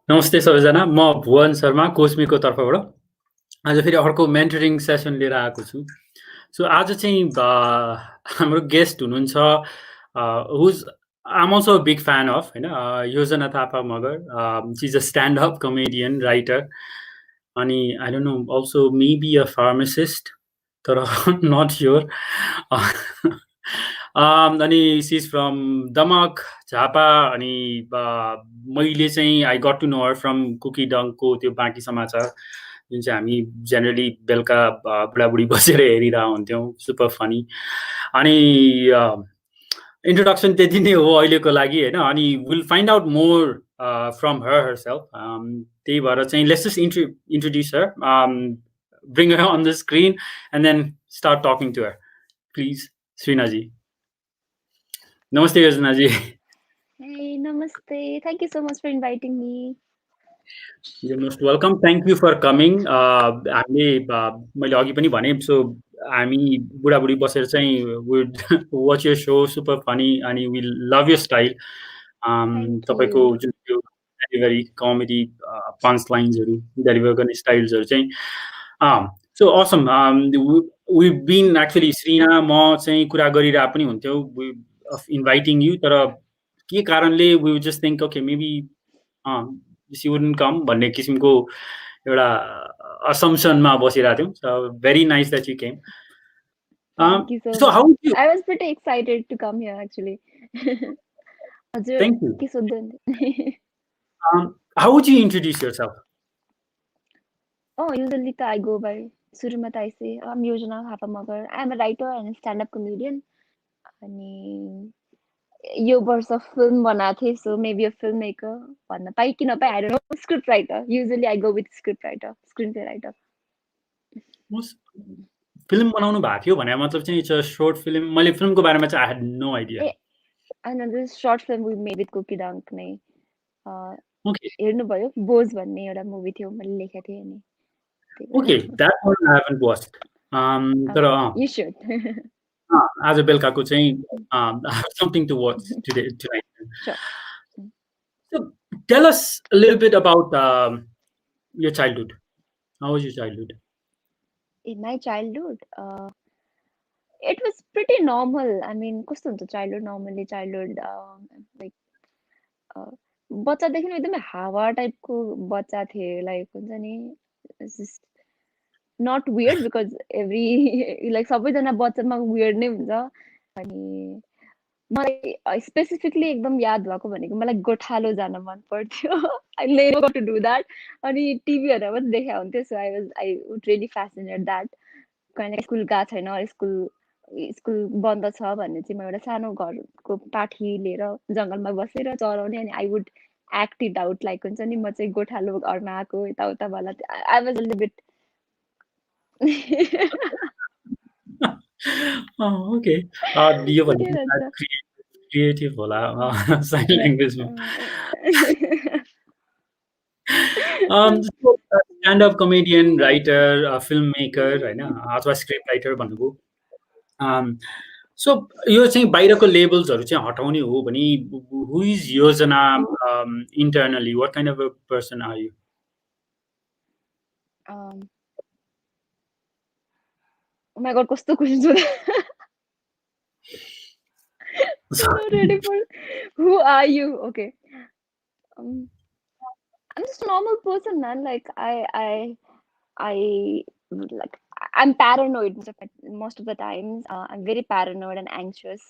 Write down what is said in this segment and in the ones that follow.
नमस्ते सबैजना, म भुवन शर्मा कोस्मीको तर्फबाट आज फेरि अर्को मेन्टरिङ सेसन लिएर आएको छु। सो आज चाहिँ हाम्रो गेस्ट हुनुहुन्छ whose I'm also a big fan of होइन Yojana Thapa Magar she is a stand up comedian writer अनि I don't know also maybe a pharmacist तर नट स्योर अनि सी इज फ्रम दमक झापा अनि मैले चाहिँ I got to know her from कुकी डङ्कको त्यो बाँकी समाचार जुन चाहिँ हामी जेनरली बेलुका बुढाबुढी बसेर हेरिरहेको हुन्थ्यौँ सुपर फनी अनि इन्ट्रोडक्सन त्यति नै हो अहिलेको लागि होइन अनि will find out more from her self त्यही भएर चाहिँ let's just introduce her bring her on the screen and then start talking to her. Please, Srinaji. Namaste, Yoznaji. Hey, namaste. Thank you so much for inviting me. You're most welcome. Thank you for coming. हामीले मैले अघि पनि भने सो हामी बुढाबुढी बसेर चाहिँ would watch your so super funny अनि वी लभ यर स्टाइल तपाईँको जुन त्यो डेलिभरी कमेडी पन्च लाइन्सहरू डेलिभर गर्ने स्टाइल्सहरू चाहिँ so awesome we been actually श्रीना म चाहिँ कुरा गरिरहेको पनि हुन्थ्यौँ इन्भाइटिङ यु तर के कारणले we just think okay maybe she wouldn't come भन्ने किसिमको एउटा असम्पसनमा बसिरहेको थियौँ so very nice that you came Thank you so much. I was pretty excited to come here actually. Thank you. How would you introduce yourself? Oh, usually I go by Surima Taise. I'm Yoznaa Thapa Magar. I'm a writer and a stand-up comedian. अनि यो वर्ष film बनाएको थिएँ so maybe a film maker भन्न पाइ कि नपाइ I don't know script writer usually I go with script writer screenplay writer film बनाउनु भएको थियो भने मतलब चाहिँ इट्स अ सर्ट फिल्म मैले फिल्मको बारेमा चाहिँ आई ह्याड नो आइडिया होइन this short film we made with कुकी डङ्क नै हेर्नुभयो बोज भन्ने एउटा मुभी थियो मैले लेखेको थिएँ अनि okay that one I haven't watched तर यु शुड आज बेलुकाको चाहिँ something to watch today tonight So tell us a little bit about your childhood. How was your childhood? In my childhood, it was pretty normal. I mean, कस्तो हुन्छ childhood normally childhood like बच्चादेखि एकदमै हावा टाइपको बच्चा थिए like हुन्छ नि not weird because every like सबैजना बच्चामा weird नै हुन्छ अनि मलाई स्पेसिफिकली एकदम याद भएको भनेको मलाई गोठालो जान मन पर्थ्यो I never got to do that अनि टिभीहरू मात्रै देखा हुन्थ्यो so I would really fascinate that कहिले स्कुल गएको छैन स्कुल बन्द छ भने चाहिँ म एउटा सानो घरको पाठी लिएर जङ्गलमा बसेर चराउने अनि I would act it out like हुन्छ नि म चाहिँ गोठालो घरमा आएको यताउता वाला I was a little bit Oh, okay. यो भनेको creative होला sign language so, stand-up comedian, writer, filmmaker, होइन अथवा script writer भन्नुभयो सो यो चाहिँ बाहिरको लेबल्सहरू चाहिँ हटाउने हो भने who is योजना internally? What kind of a person are you? Oh my god, कस्तो question सोध्दा I'm not ready for who are you? Okay. I'm just a normal person, man. Like I like I'm paranoid most of the times. I'm very paranoid and anxious.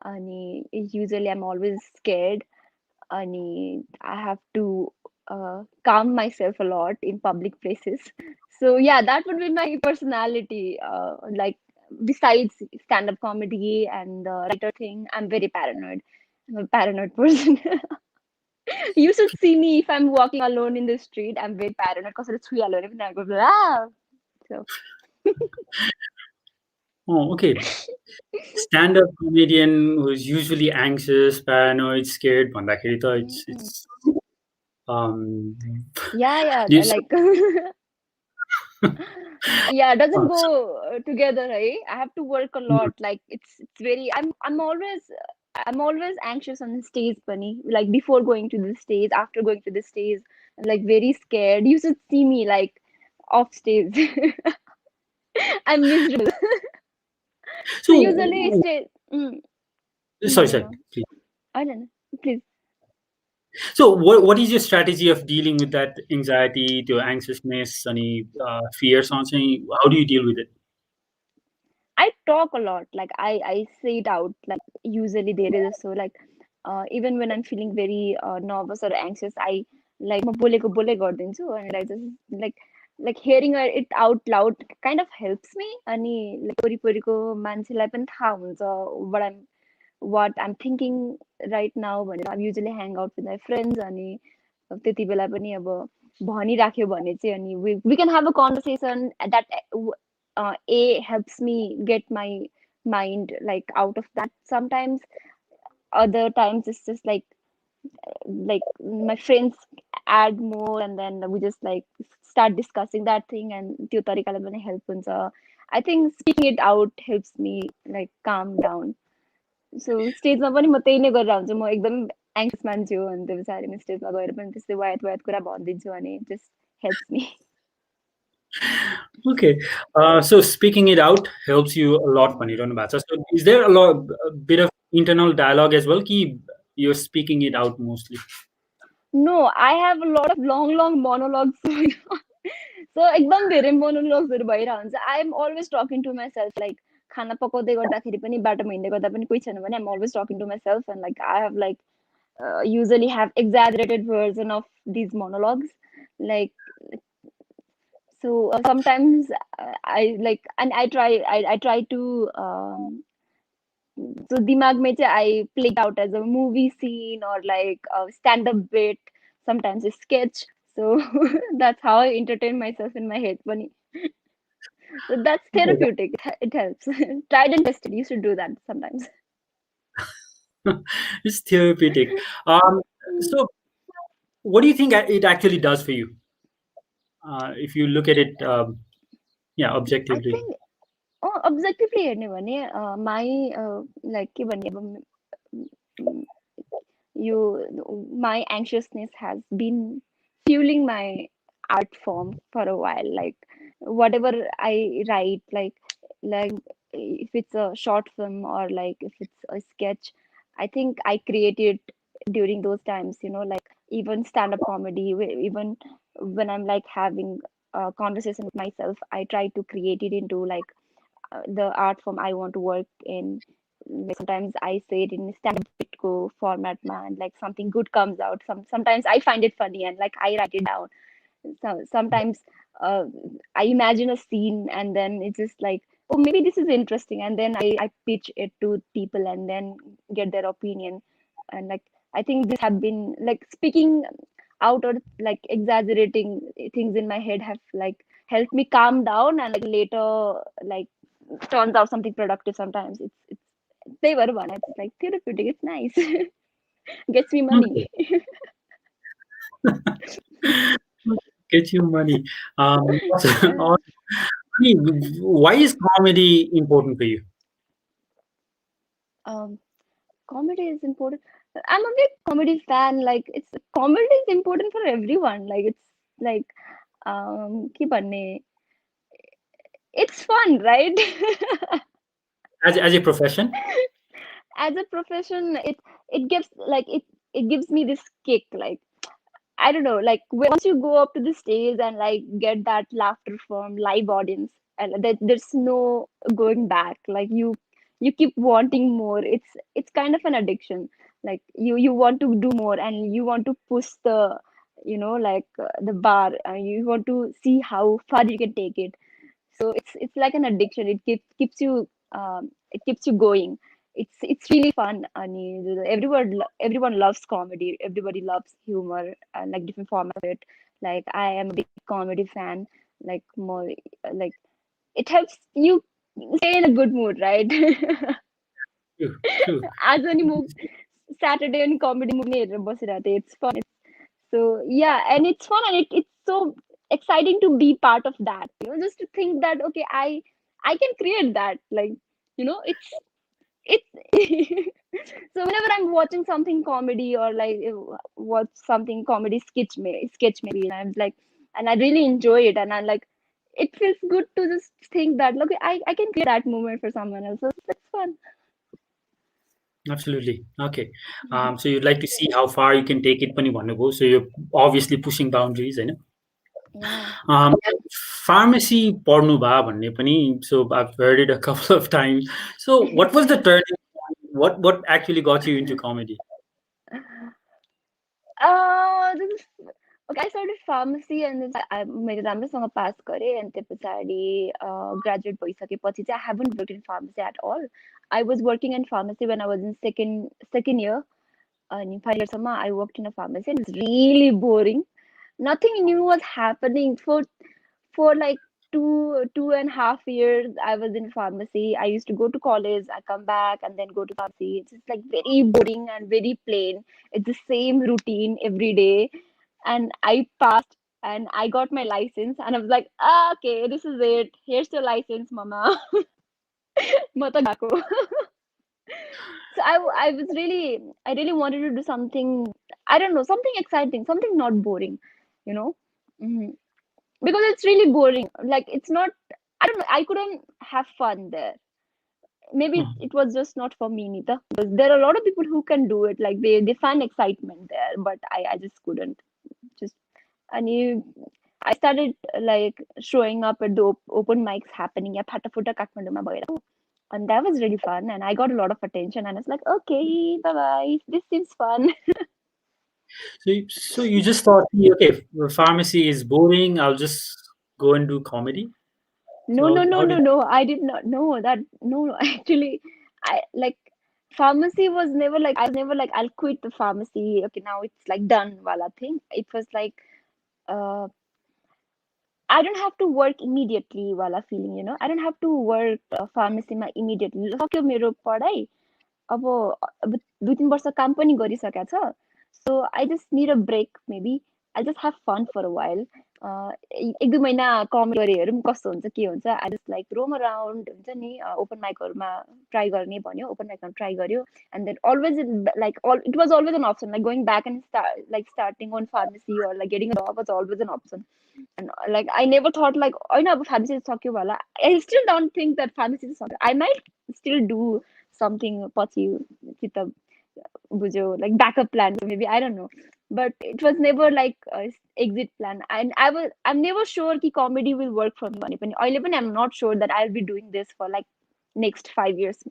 And usually I'm always scared. And I have to calm myself a lot in public places. So yeah, that would be my personality. Like besides stand-up comedy and the writer thing, I'm very paranoid. I'm a paranoid person. You should see me if I'm walking alone in the street. I'm very paranoid because it's free alone. Even I go ah. So. Oh, okay. Stand-up comedian who's usually anxious, paranoid, scared. भन्दाखेरि त it's yeah like yeah, it doesn't go together, right? I have to work a lot. Like it's very I'm always anxious on the stage, bunny. Like before going to the stage, after going to the stage. like very scared. You should see me like off stage. I'm miserable. So usually So, stage. sorry, No, please. I don't know. Please. So, what is your strategy of dealing with that anxiety, to anxiousness, any fears on saying? How do you deal with it? I talk a lot. Like I say it out. Like usually there is so like even when I'm feeling very nervous or anxious, I like म बोलेको बोले गरिदिन्छु and I just like hearing it out loud kind of helps me. अनि like वरिपरिको मान्छेलाई पनि थाहा हुन्छ what I'm thinking right now भनेर I usually hang out with my friends अनि त्यति बेला पनि अब भनिराख्यो भने चाहिँ अनि we can have a conversation that A helps me get my mind like out of that sometimes. Other times it's just like my friends add more and then we just like start discussing that thing and त्यो तरिकाले पनि help हुन्छ. I think speaking it out helps me like calm down. So स्टेजमा पनि म त्यही नै गरेर हुन्छु. म एकदम एङ्सियस मान्छे हो अनि त्यो पछाडि म स्टेजमा गएर पनि त्यस्तै वायत वायत कुरा भनिदिन्छु अनि just helps me. Okay, so speaking it out helps you a lot, भनिरहनु भएको छ. So, is there a bit of internal dialogue as well? कि you're speaking it out mostly. No, I have a lot of long monologues going on. So एकदम धेरै मोनोलग्सहरू भइरहेको हुन्छ. I am always talking to myself like खाना पकाउँदै गर्दाखेरि पनि बाटोमा हिँड्दै गर्दा पनि कोही छैन भने I'm always talking to myself and like I have like usually have exaggerated version of these monologues like so sometimes I like and I try to so dimag mein I play it out as a movie scene or like a stand-up bit, sometimes a sketch. So that's how I entertain myself in my head. So that's Okay, therapeutic. It helps. Tried and tested. You should do that sometimes. it's therapeutic. So, what do you think it actually does for you? If you look at it, yeah, I objectively. think objectively हेर्ने भने my like के भन्ने अब my anxiousness has been fueling my art form for a while. Like whatever I write, like if it's a short film or like if it's a sketch, I think I create it during those times. Like even stand-up comedy, even when I'm like having a conversation with myself, I try to create it into like the art form I want to work in. Like sometimes I say it in stand-up go format and like something good comes out. Sometimes I find it funny and like I write it down. Sometimes uh, I imagine a scene and then it's just like, oh, maybe this is interesting, and then I pitch it to people and then get their opinion. And like I think this have been like speaking out or like exaggerating things in my head have like helped me calm down and like later like turns out something productive. Sometimes it's they were one. It's like therapeutic. It's nice. Gets me money. Okay, get you money. Yeah. Also, why is comedy important for you? Um, Comedy is important. I'm a big comedy fan. Like it's comedy is important for everyone. Like it's like keep on it's fun, right? As a profession? As a profession, it gives like it gives me this kick. Like I don't know, like once you go up to the stage and like get that laughter from live audience, and there's no going back. Like you keep wanting more. It's kind of an addiction. Like you want to do more and you want to push the like the bar. You want to see how far you can take it. So it's like an addiction. It keeps you going. It's really fun. And everyone loves comedy. Everybody loves humor and like different formats of it. Like I am a big comedy fan. Like more like it helps you stay in a good mood, right? True, true. As any move Saturday and comedy movie it's fun. So yeah, and it's fun and it's so exciting to be part of that. Just to think that okay, I can create that. Like it's So whenever I'm watching something comedy or like watch something comedy sketch maybe, and I'm like, and I really enjoy it, and I'm like, it feels good to just think that look, I can create that moment for someone else. So that's fun. Absolutely. Okay. So you'd like to see how far you can take it पनि भन्नुभयो. So you're obviously pushing boundaries, होइन? Yeah. Pharmacy पढ्नु भा भन्ने पनि, so I've heard it a couple of times. So what was the turning point? What actually got you into comedy? This is okay. I started pharmacy and then मैले राम्रोसँग पास गरेँ and त्यो पछाडि graduate भइसकेपछि चाहिँ I haven't worked in pharmacy at all. I was working in pharmacy when I was in second year. In 5 years I worked in a pharmacy and it's really boring. Nothing new was happening for like 2.5 years. I was in pharmacy. I used to go to college, I come back and then go to pharmacy. It's just like very boring and very plain. It's the same routine every day. And I passed and I got my license and I was like, ah, okay, this is it. Here's your license, mama. म त गएको. So I really wanted to do something, I don't know, something exciting, something not boring, you know. Mhm. Because it's really boring. Like it's not. I don't know. I couldn't have fun there. Maybe Oh, it was just not for me neither. Because there are a lot of people who can do it. Like they find excitement there, but I just couldn't. Just and I started like showing up at the open mics happening at Phatafuta Kathmandu bhayera. And that was really fun. And I got a lot of attention. And I was like, okay, bye bye. This seems fun. so you just thought, okay, pharmacy is boring. I'll just go and do comedy. So No, no, no, how no, did? no. I did not know that. No, actually, I like pharmacy was never like I was never like I'll quit the pharmacy. Okay, now it's like done, wala thing. It was like uh I don't have to work immediately, wala feeling. I don't have to work pharmacy ma immediately. सक्यो मेरो पढाइ अब अब 2-3 वर्ष काम पनि गरिसकेको छ. So I just need a break maybe. I'll just have fun for a while. 1-2 महिना कमेडी गरे हेरौँ कस्तो हुन्छ के हुन्छ. I just like roam around हुन्छ नि ओपन माइकहरुमा ट्राई गर्ने भन्यो. ओपन माइकमा ट्राई गर्यो and then always it was always an option like going back and starting on pharmacy or like getting a job was always an option. And like I never thought like होइन अब pharmacy सक्यो होला. I still don't think that pharmacy is सक्यो. I might still do something पछि चित्त बुझ्यो like backup plan maybe I don't know. But it was never like a exit plan. And I'm never sure कि comedy will work for me भने पनि अहिले पनि I'm not sure that I'll be doing this for like next 5 years.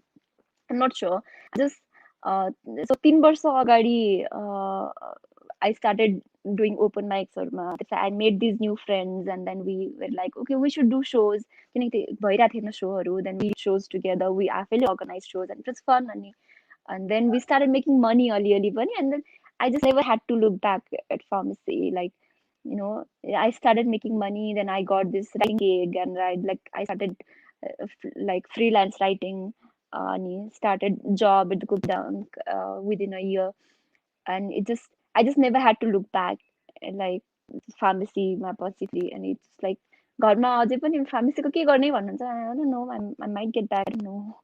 I'm not sure. Just uh, so 3 वर्ष अगाडि I started doing open mics or I made these new friends and then we were like okay we should do shows. किनकि भइरहेको थिएन showहरू. Then we did shows together. We आफैले organized shows and it was fun. And then we started making money aliali pani. And then I just never had to look back at pharmacy. Like I started making money. Then I got this writing gig and I started like freelance writing. And started job at the Cook Dunk within a year. And I just never had to look back at like pharmacy मा पछि. And it's like घरमा अझै पनि pharmacy को के गर्ने भन्नुहुन्छ. I don't know. I might get back. I don't know.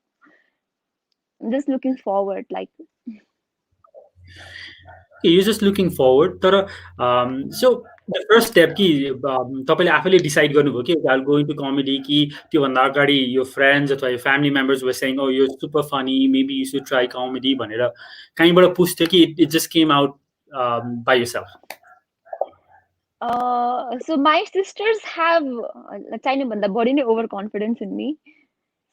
I'm just looking forward. Like You're just looking forward. तर so the first step कि तपाईँले आफैले डिसाइड गर्नुभयो कि I'll go into comedy कि त्योभन्दा अगाडि your friends अथवा your family members were saying, oh, you're super funny, maybe you should try comedy भनेर कहीँबाट पुस थियो कि it just came out by yourself? So my sisters have China banda body ne overconfidence in me.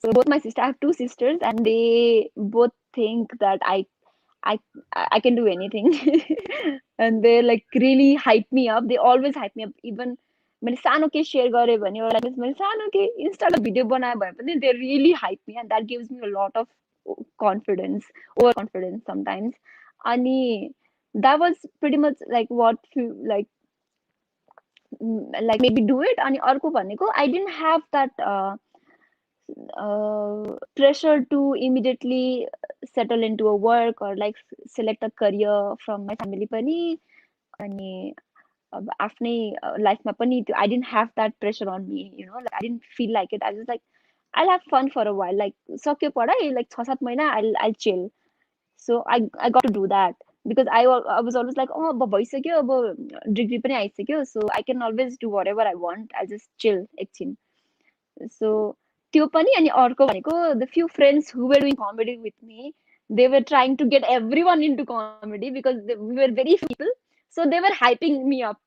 So both my sisters, I have two sisters, and they both think that I I can do anything, and they like really hype me up. They always hype me up. Even मैले सानो के share गरे भने or like मैले सानो के Insta video बनाए भए पनि they really hype me, and that gives me a lot of confidence, overconfidence sometimes. अनि that was pretty much like what like like maybe do it. अनि अर्को भनेको I didn't have that pressure to immediately settle into a work or like select a career from my family पनि. अनि अब आफ्नै लाइफमा पनि I didn't have that pressure on me, like I didn't feel like it. I was like I'll have fun for a while, like सक्यो पढाइ like 6-7 महिना I'll chill. So I got to do that because I was always like, oh, अब भइसक्यो, अब degree पनि आइसक्यो, so I can always do whatever I want. I'll just chill एकछिन. So त्यो पनि अनि अर्को भनेको the few friends who were doing comedy with me, they were trying to get everyone into comedy because we were very few people, so they were hyping me up.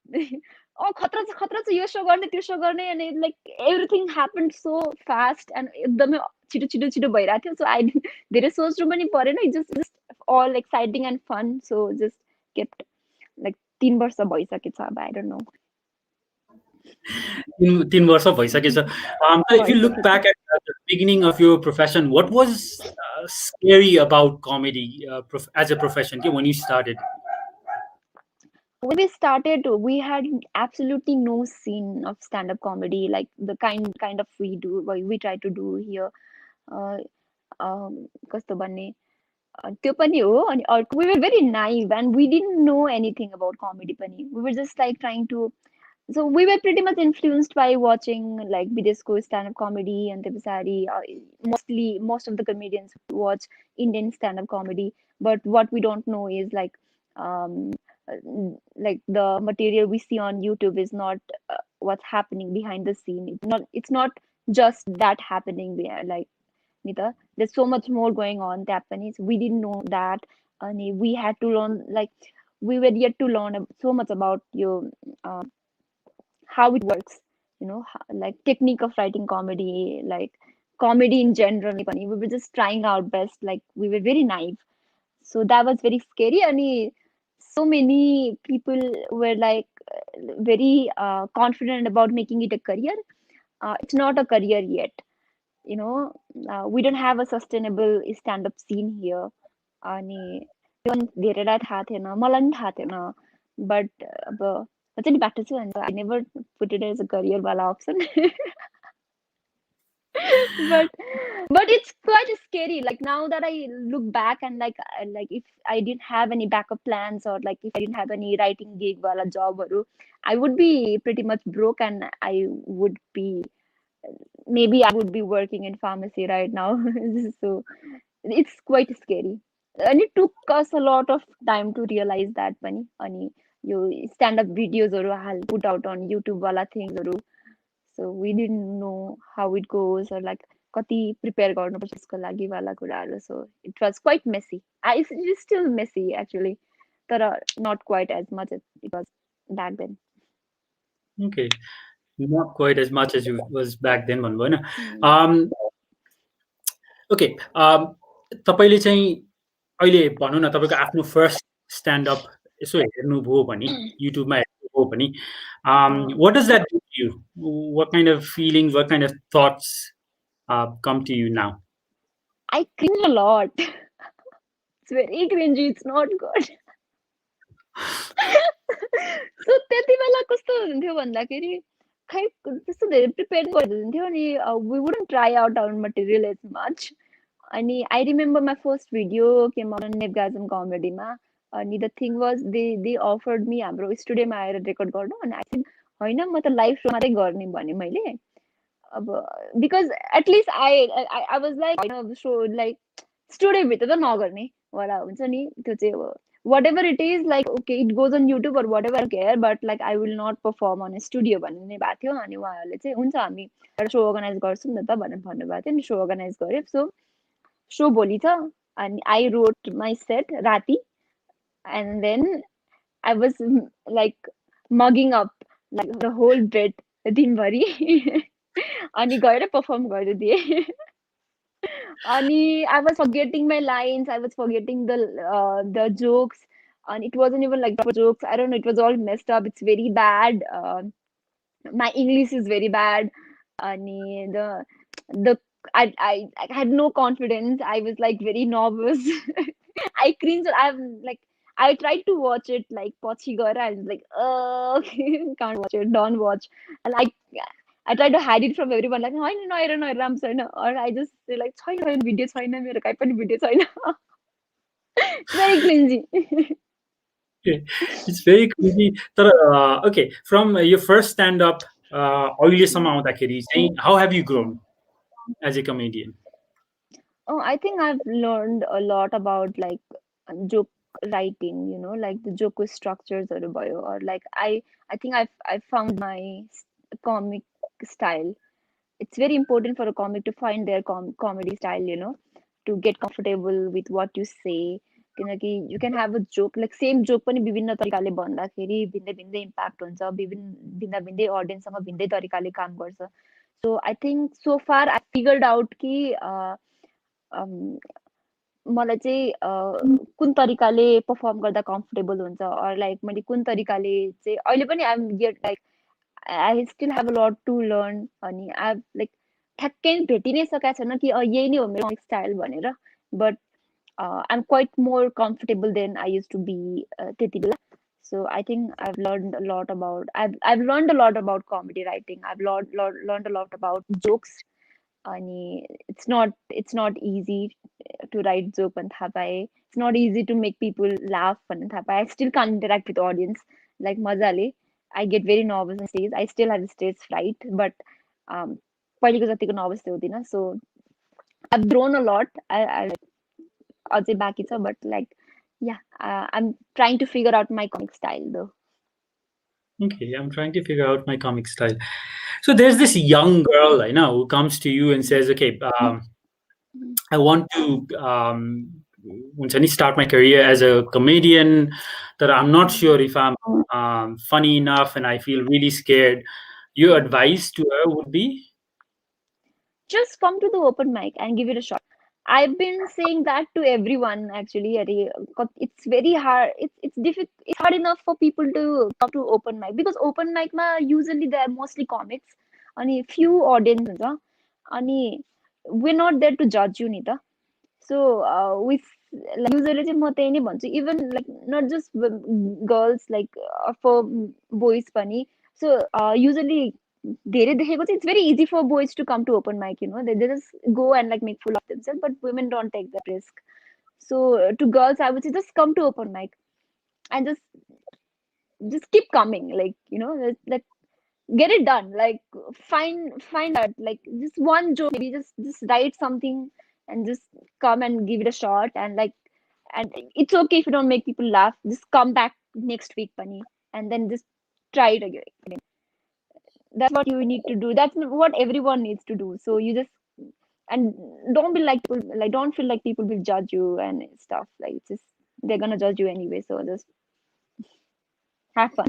Oh, खतरा छ यो सो गर्ने त्यो सो गर्ने, and like everything happened so fast and एकदमै छिटो भइरहेको थियो. So I धेरै सोच्नु पनि परेन, it just all exciting and fun, so just kept like 3 वर्ष भइसकेछ अब, I don't know. 3 वर्ष भइसकेछ. So if you look back at the beginning of your profession, what was scary about comedy as a profession when you started? When we started, we had absolutely no scene of stand-up comedy like the kind of we try to do here. कस्तो भन्ने, त्यो पनि हो. अनि we were very naive and we didn't know anything about comedy पनि. We were just like trying to, so we were pretty much influenced by watching like Bidesco stand-up comedy and Tepasari. Most of the comedians watch Indian stand-up comedy, but what we don't know is um, like the material we see on YouTube is not what's happening behind the scene. It's not just that happening there. Like Nita, there's so much more going on. Japanese, we didn't know that, and we had to learn. Like we were yet to learn so much about your. How it works, like technique of writing comedy, like comedy in general. We were just trying our best, like we were very naive. So that was very scary. And so many people were like very confident about making it a career. It's not a career yet, we don't have a sustainable stand-up scene here. अनि त्यो पनि धेरैलाई थाहा थिएन, मलाई पनि थाहा थिएन. बट अब म चाहिँ नि बाटो छु अनि I never put it as a career वाला option. but but it's quite scary, like now that I look back and like if I didn't have any backup plans, or like if I didn't have any writing gig wala job, I would be pretty much broke, and I would be, maybe I would be working in pharmacy right now. So it's quite scary, and it took us a lot of time to realize that pani. Ani yo stand up videos I'll put out on YouTube wala things, so we didn't know how it goes, or like कति prepare गर्नुपर्छ यसको लागि वाला कुराहरू. So it was quite messy. It is still messy actually, but not quite as much as it was back then. Okay, not quite as much as it was back then भन्नुभयो हैन. Okay, तपाईले चाहिँ अहिले भनौँ न तपाईको आफ्नो first stand up यसो हेर्नुभयो भने युट्युबमा हेर्नुभयो भने what does that do to you? What kind of feelings, what kind of thoughts come to you now? I cringe a lot. It's very cringy, it's not good. So त्यति बेला कस्तो हुन्थ्यो भन्दाखेरि खै त्यस्तो धेरै प्रिपेयर गरिदिन्थ्यो नि, we wouldn't try out our material as much. अनि I remember my first video came out on Nepgasm comedy-मा. अनि the thing was they offered me हाम्रो स्टुडियोमा आएर रेकर्ड गर्नु, अनि I said हैन म त लाइभ शो मात्रै गर्ने भने मैले. अब because at least I was like show like studio भित्र त नगर्ने वाला हुन्छ नि, त्यो चाहिँ whatever it is, like okay it goes on YouTube or whatever, I don't care, but like I will not perform on a studio भन्ने भएको थियो. अनि उहाँहरूले चाहिँ हुन्छ हामी एउटा सो अर्गनाइज गर्छौँ नि त भनेर भन्नुभएको थियो नि. सो अर्गनाइज गर्यो. सो सो भोलि छ, अनि आई रोट माई सेट राति, and then I was like mugging up like the whole bed दिनभरि. अनि गएर perform गरिदिएँ. अनि I was forgetting my lines, I was forgetting the jokes, and it wasn't even like proper jokes. I don't know, it was all messed up. It's very bad. My English is very bad. अनि the I had no confidence. I was like very nervous. I cringed. I tried to watch it like पछि गएर I was like can't watch it, don't watch. And I tried to hide it from everyone, like होइन नहेर नहेर राम्रो छैन, or I just say like छैन video छैन मेरो, कहीँ पनि भिडियो छैन. It's very cringy. It's very crazy. तर okay, from your first stand up अहिलेसम्म आउँदाखेरि चाहिँ how have you grown as a comedian? Oh, I think I've learned a lot about like joke writing, like the joke structures or bio, or like I think I found my comic style. It's very important for a comic to find their comedy style, to get comfortable with what you say. किनकि you can have a joke like same joke पनि विभिन्न तरिकाले भन्दाखेरि भिन्दै भिन्दै impact हुन्छ, विभिन्न भिन्न भिन्दै अडियन्ससँग भिन्दै तरिकाले काम गर्छ. So I think so far I figured out कि मलाई चाहिँ कुन तरिकाले पर्फर्म गर्दा कम्फर्टेबल हुन्छ, अर लाइक मैले कुन तरिकाले चाहिँ अहिले पनि I'm get like I still have a lot to learn. अनि आई लाइक ठ्याक्कै भेटि नै सकेको छैन कि यही नै हो मेरो स्टाइल भनेर. But I'm quite more comfortable than I used to be त्यति बेला. So I think I've learned a lot about I've learned a lot about comedy writing. I've learned a lot about jokes. अनि it's not easy to write joke and थाहा पाएँ. It's not easy to make people laugh भन्ने थाहा पाएँ. I still can't interact with audience like मजाले. I get very nervous on stage. I still have stage fright, but पहिलेको जतिको nervous चाहिँ हुँदिनँ. So I've grown a lot. I अझै बाँकी छ, but like yeah, I'm trying to figure out my comic style though. Okay, I'm trying to figure out my comic style. So there's this young girl I know who comes to you and says, "Okay, I want to start my career as a comedian, that I'm not sure if I'm funny enough, and I feel really scared." Your advice to her would be? Just come to the open mic and give it a shot. I've been saying that to everyone actually. It's very hard. It's difficult. It's hard enough for people to come to open mic because open mic ma usually they are mostly comics, and a few audience हुन्छ. अनि we're not there to judge you नि त. So with like usually चाहिँ म त्यही नै भन्छु, even like not just girls, like for boys पनि. So usually धेरै देखेको चाहिँ it's very easy for boys to come to open mic, they just go and like make fool of themselves, but women don't take that risk. So to girls I would say just come to open mic and just keep coming, like like get it done, like find out like just one joke, maybe just write something and just come and give it a shot. And it's okay if you don't make people laugh, just come back next week bunny, and then just try it again. That's what you need to do, that's what everyone needs to do. So you just, and don't be like people, like don't feel like people will judge you and stuff, like it's just they're gonna judge you anyway, so just have fun.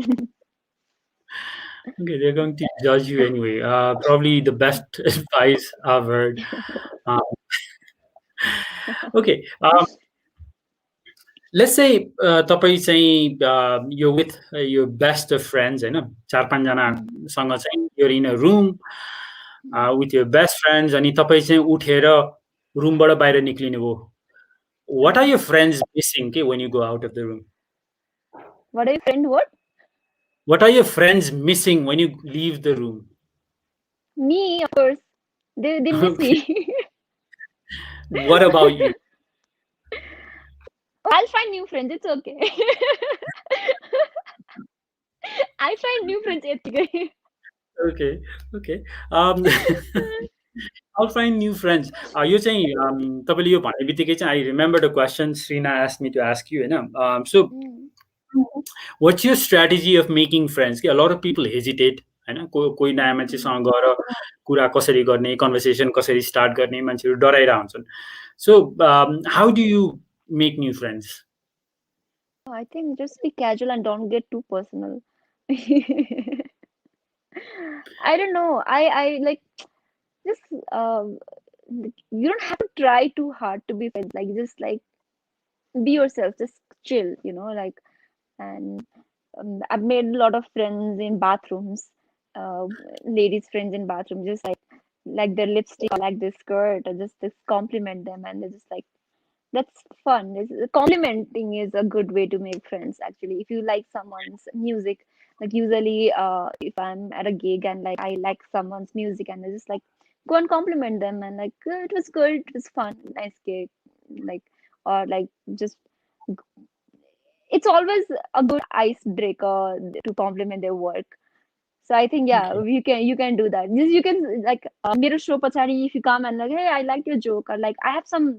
Okay, they're going to judge you anyway. Probably the best advice I've heard. Um, okay, let's say तपाईँ चाहिँ you're with your best of friends होइन, 4-5जनासँग चाहिँ you're in a room with your best friends, अनि तपाईँ चाहिँ उठेर रुमबाट बाहिर निक्लिनु भयो. What are your friends missing when you go out of the room? What are your friend? What are your friends missing when you leave the room? Me, of course. They miss me. What about you? I'll find new friends. It's okay. I'll find new friends. Okay, okay. I'll find new friends. यो चाहिँ तपाईँले यो भने बित्तिकै चाहिँ I remember the question Srina asked me to ask you होइन. So what's your strategy of making friends? A lot of people hesitate होइन, कोही नयाँ मान्छेसँग गएर कुरा कसरी गर्ने, कन्भर्सेसन कसरी स्टार्ट गर्ने, मान्छेहरू डराइरहेको हुन्छन्. So how do you make new friends? I think just be casual and don't get too personal. I don't know. I like just you don't have to try too hard to be friends. Like just like be yourself. Just chill. Like, and I've made a lot of friends in bathrooms. Ladies friends in bathrooms, just like their lipstick or like their skirt, or just compliment them, and they're just like, that's fun. Complimenting is a good way to make friends actually. If you like someone's music, like usually if I'm at a gig and like I like someone's music, and I just like go and compliment them and like, it was good, it was fun, nice gig, like, or like just, it's always a good icebreaker to compliment their work. So I think yeah, Okay. you can do that. Just you can like मेरो show पछाडि if you come and like, hey, I liked your joke, or like I have some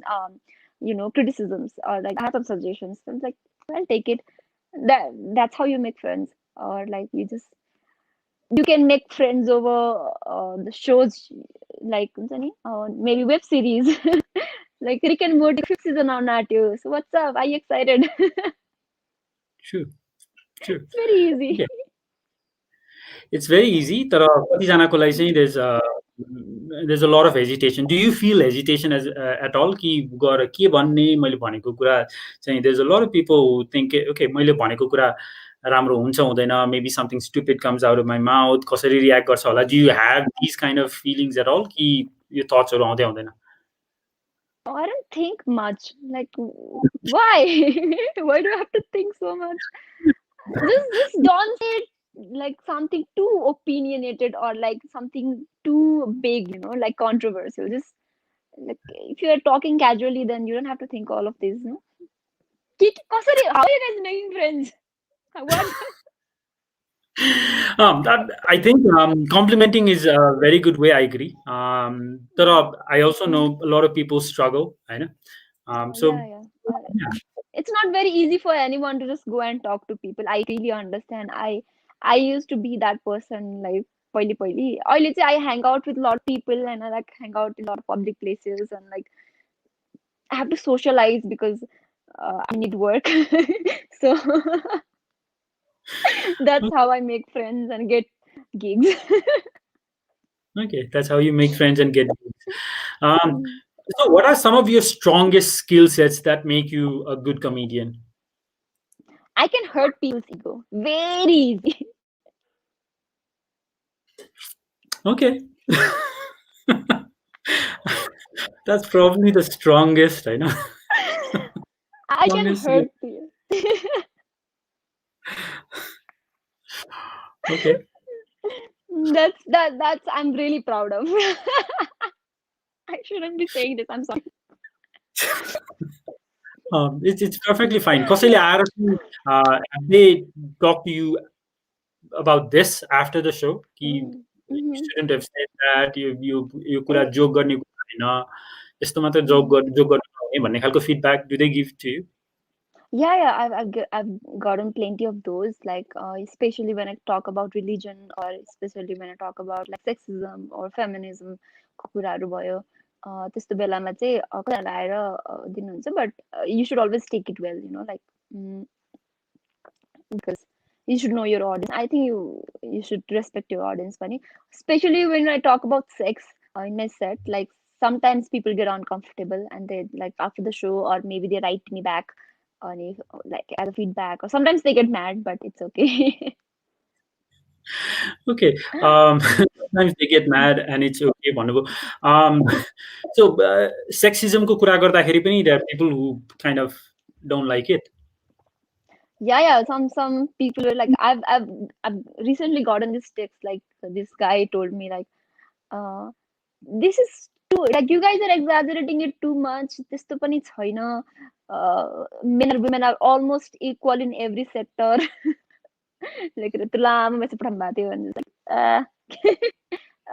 criticisms, or like I have some suggestions. I'm like, I'll take it. That's how you make friends. Or like you can make friends over the shows, like maybe web series. Like Rick and Morty fifth season on Natio. So what's up? Are you excited? True, true. It's very easy. Okay. It's very easy तर कतिजनाको लागि चाहिँ there's a lot of hesitation. Do you feel hesitation as at all कि गएर के भन्ने मैले भनेको कुरा चाहिँ there's a lot of people who think okay मैले भनेको कुरा राम्रो हुन्छ हुँदैन, maybe something stupid comes out of my mouth, कसरी रियाक्ट गर्छ होला. Do you have these kind of feelings at all कि यो थट्सहरु आउँदै आउँदैन? I don't think much. Like, why? Why do I have to think so much? Just don't say it like something too opinionated or like something too big, like controversial. Just like if you're talking casually, then you don't have to think all of this, no? How are you guys making friends? What? I think complimenting is a very good way. I agree. I also know a lot of people struggle. I know. So Yeah. yeah. It's not very easy for anyone to just go and talk to people. I really understand. I used to be that person, like poily. Or let's say I hang out with a lot of people and I like hang out in a lot of public places, and like I have to socialize because I need work. So that's how I make friends and get gigs. Okay, that's how you make friends and get gigs. So, what are some of your strongest skill sets that make you a good comedian? I can hurt people's ego very easy. Okay, that's probably the strongest. I know. I can Strongest skill. hurt people. Okay. That's I'm really proud of. I shouldn't be saying this. I'm sorry. It's perfectly fine. कसैले आएर चाहिँ, they talk to you about this after the show कि you Mm-hmm. shouldn't have said that, यो कुरा joke गर्ने कुरा होइन, यस्तो मात्र जोक गर्नु नहुने भन्ने खालको feedback do they give to you? Yeah. I've gotten plenty of those. Like especially when I talk about religion, or especially when I talk about like sexism or feminism, को कुराहरू भयो. त्यस्तो बेलामा चाहिँ कसैलाई आएर दिनुहुन्छ, but you should always take it well, like mm, because you should know your audience. I think you should respect your audience, funny. Especially when I talk about sex in my set, like sometimes people get uncomfortable and they like after the show, or maybe they write me back on like as a feedback, or sometimes they get mad, but it's okay. Okay. Sometimes they get mad and it's okay भन्नुभयो. So sexism को कुरा गर्दाखेरि पनि there are people who kind of don't like it. Yeah. Some people were like, I've recently gotten this text, like this guy told me like, uh, this is too, like you guys are exaggerating it too much. त्यस्तो पनि छैन. Men and women are almost equal in every sector. Like त्यो लामो message पठाउनु भएको थियो भने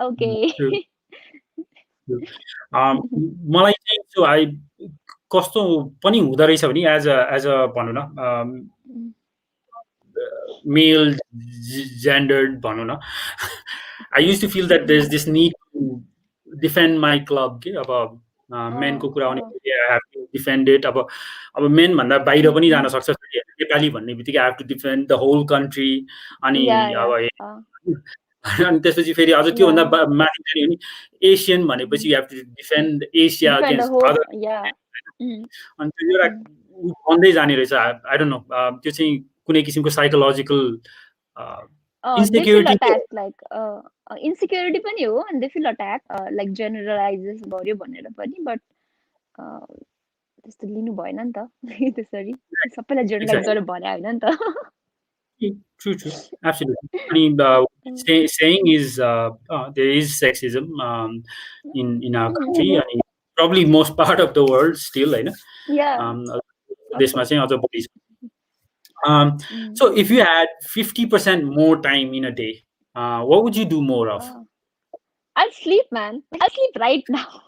okay. True. True. मलाई चाहिँ so I कस्तो पनि हुँदो रहेछ भने as a भनौँ न male gendered भनौँ न I used to feel that there's this need to defend my club के अब मेनको कुरा आउने I have to defend it अब मेन भन्दा बाहिर पनि जान सक्छ नेपाली भन्ने बित्तिकै I have to defend the whole country अनि अब अनि त्यसपछि फेरि अझ त्योभन्दा माथि जाने भने एसियन भनेपछि you have to defend Asia Defend the against whole, other yeah. अनि त्यो एउटा भन्दै जाने रहेछ I don't know त्यो चाहिँ कुनै किसिमको psychological They feel insecurity attacked, like insecurity पनि हो, and they feel attacked, like generalizes गर्यो भनेर पनि, but त्यस्तो लिनु भएन नि त त्यसरी सबैलाई जेनरलाइज गरेर भने होइन नि त. True, absolutely. I mean, saying is there is sexism in our country. I mean, probably most part of the world still, I know. Yeah. देशमा चाहिँ अझ बढी छ. So if you had 50% more time in a day, what would you do more of? I'll sleep, man. I'll sleep right now.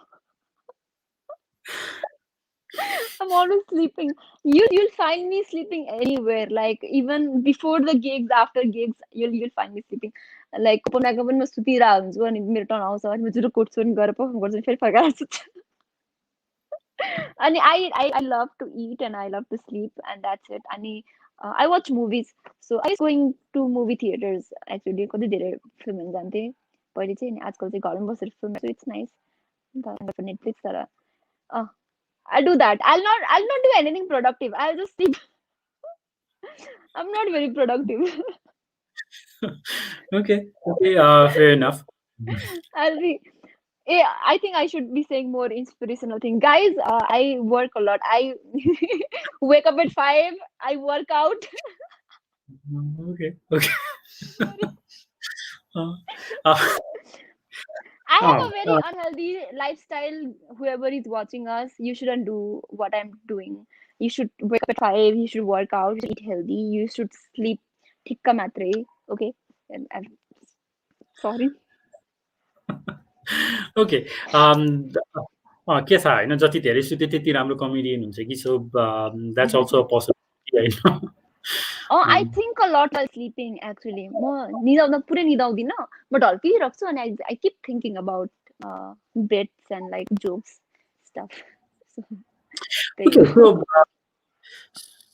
I'm always sleeping. You'll find me sleeping anywhere. Like even before the gigs, after gigs, you'll find me sleeping. Like open mic पनि म सुतिरहेको हुन्छु अनि मेरो turn आउँछ अनि म जुरुक्क उठ्छु अनि गएर पर्फर्म गर्छु अनि फेरि फर्काएर सुत्छु. And I love to eat and I love to sleep and that's it. And I watch movies. So I was going to movie theaters actually. कति धेरै फिल्महरू जान्थेँ पहिले चाहिँ. अनि आजकल चाहिँ घरमा बसेर film. So it's nice. For Netflix तर I'll do that. I'll not do anything productive. I'll just sleep. I'm not very productive. Okay, okay, fair enough. I'll be. Yeah, I think I should be saying more inspirational thing. Guys, I work a lot. I wake up at 5. I work out. Okay, okay. Sorry. Uh, uh, I have uh, a very unhealthy lifestyle. Whoever is watching us, you shouldn't do what I'm doing. You should wake up at 5. You should work out. You should eat healthy. You should sleep. Thikka matre. Okay. And I'm sorry. Okay के छ होइन जति धेरै सुत्यो त्यति राम्रो comedian हुन्छ कि so that's also a possibility होइन Oh, I think a lot while sleeping actually. म निदाउँदा पुरै निदाउँदिनँ. म ढल्किरहेको अनि I keep thinking about bits and like jokes stuff. So, त्यही Okay, हो.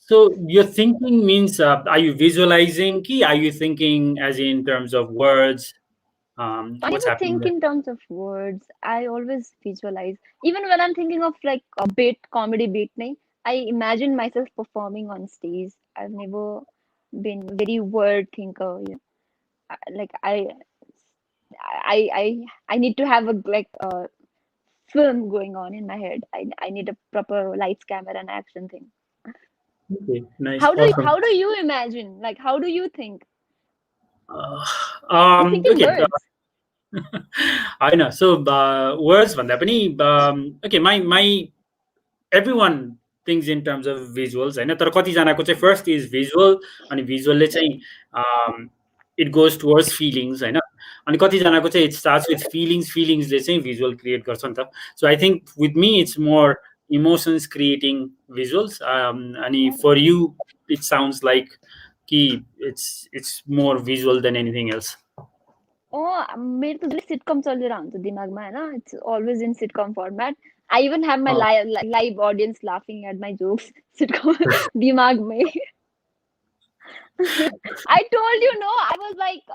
so your thinking means are you visualizing ki are you thinking as in terms of words I what's never happening think there? in terms of words. I always visualize. Even when I'm thinking of like a bit, comedy bit, nahi, I imagine myself performing on stage. I've never been very word thinker. Like I need to have a like a film going on in my head. I need a proper lights, camera, and action thing. Okay, nice, awesome. How do you imagine? Like how do you think? uh, You think in okay words. होइन सो words भन्दा पनि okay my everyone thinks in terms of visuals होइन तर कतिजनाको चाहिँ first is visual अनि भिजुअलले चाहिँ it goes towards feelings होइन अनि कतिजनाको चाहिँ इट स्टार्ट्स विथ फिलिङ्सले चाहिँ भिजुअल क्रिएट गर्छ नि त so I think with me it's more emotions creating visuals अनि for you it sounds like कि it's more visual than anything else मेरो त जहिले सिटकम चलिरहेको हुन्छ दिमागमा होइन it's always in sitcom format I even have my live audience laughing at my jokes sitcom दिमागमै I told you no I was like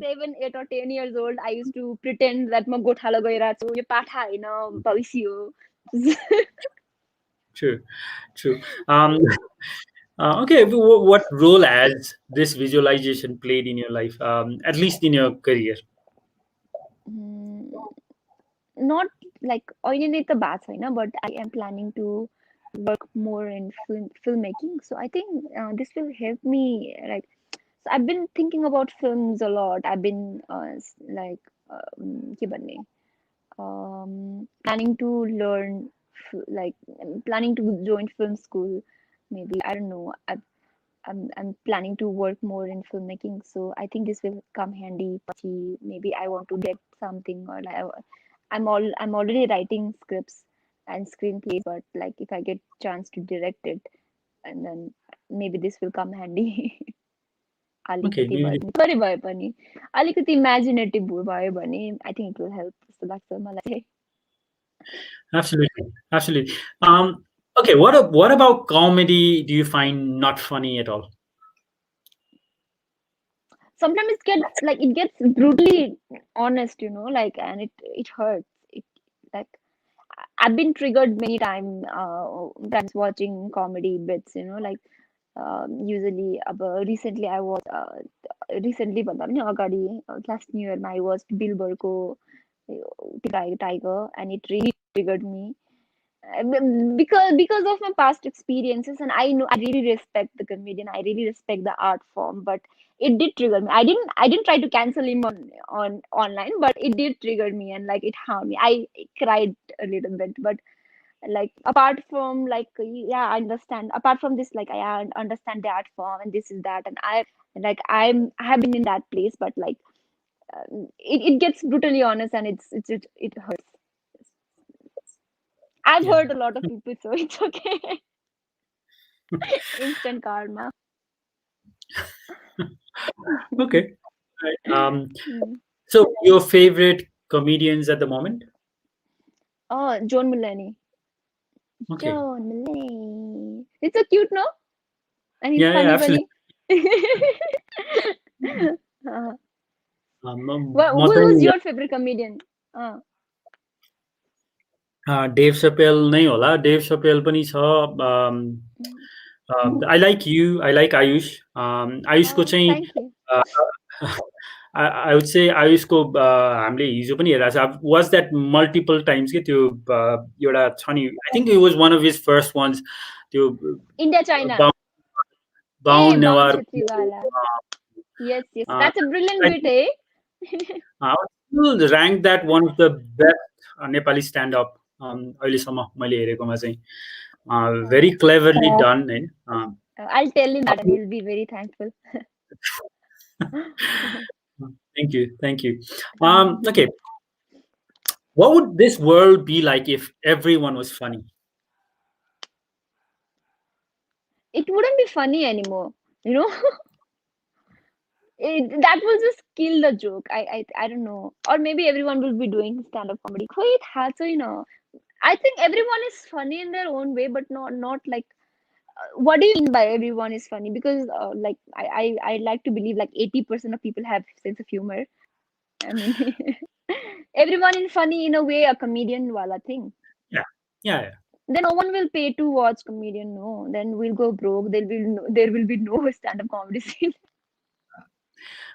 7, 8 or 10 years old. I used to pretend that म गोठालो गइरहेको छु यो पाठा होइन भविष्य हो. True, true. Okay, what role has this visualization played in your life, at least in your career? Not like अहिले नै त भएको छैन but I am planning to work more in filmmaking. So I think this will help me like so I've been thinking about films a lot. I've been like के भन्ने planning to learn like planning to join film school maybe I don't know I'm planning to work more in filmmaking so I think this will come handy maybe I want to get something or like I'm already writing scripts and screenplays but like if I get chance to direct it and then maybe this will come handy. Okay, अलिकति भए पनि थोरै भए पनि अलिकति imaginative भयो भने I think it will help जस्तो लाग्छ मलाई चाहिँ. absolutely, absolutely. Okay, what about comedy? Do you find not funny at all? Sometimes it gets brutally honest like and it hurts it like I've been triggered many times watching comedy bits like usually recently I was recently भन्दा पनि अगाडि last new year I watched Bill Burrको Tiger and it really triggered me because of my past experiences and I know I really respect the comedian I really respect the art form but it did trigger me I didn't try to cancel him on online but it did trigger me and like it harmed me I cried a little bit but like apart from like yeah I understand apart from this like I understand the art form and this is that and I have been in that place but like it gets brutally honest and it hurts. I've Yeah. heard a lot of people, so it's okay. Instant karma. Okay. Right. Mm. So your favorite comedians at the moment? Oh, John Mulaney. Okay. John Mulaney. It's so cute, no? And he's Yeah, yeah, funny, absolutely. funny. uh, who Mostly was your favorite comedian? Uh, Dave Chappelle नै होला. Dave Chappelle पनि छ. I like you. I like Ayush. आयुषको oh, चाहिँ thank you. uh, I would say आयुषको हामीले हिजो पनि हेरेको छ. I've watched that multiple times के त्यो एउटा छ नि. I think it was one of his first ones. त्यो India, China. Bahun Hey, Bahun Baun नेवारको Chhatriwala. Yes, yes. uh, That's a brilliant I bit, eh? I would still rank that one of the best Nepali stand-up अहिलेसम्म मैले हेरेकोमा चाहिँ. Very Uh, cleverly done होइन. I'll tell him that and he'll be very thankful. Thank you, thank you. Mm. Okay, what would this world be like if everyone was funny? It wouldn't be funny anymore, you know? That will just kill the joke. I don't know. Or maybe everyone will be doing stand-up comedy. Wait, you know. I think everyone is funny in their own way, but not like. What do you mean by everyone is funny? Because like I like to believe like 80% of people have sense of humor. I mean, everyone is funny in a way, a comedian wala thing. Yeah, yeah, yeah. Then no one will pay to watch comedian. No, then we'll go broke. There will be no stand-up comedy scene.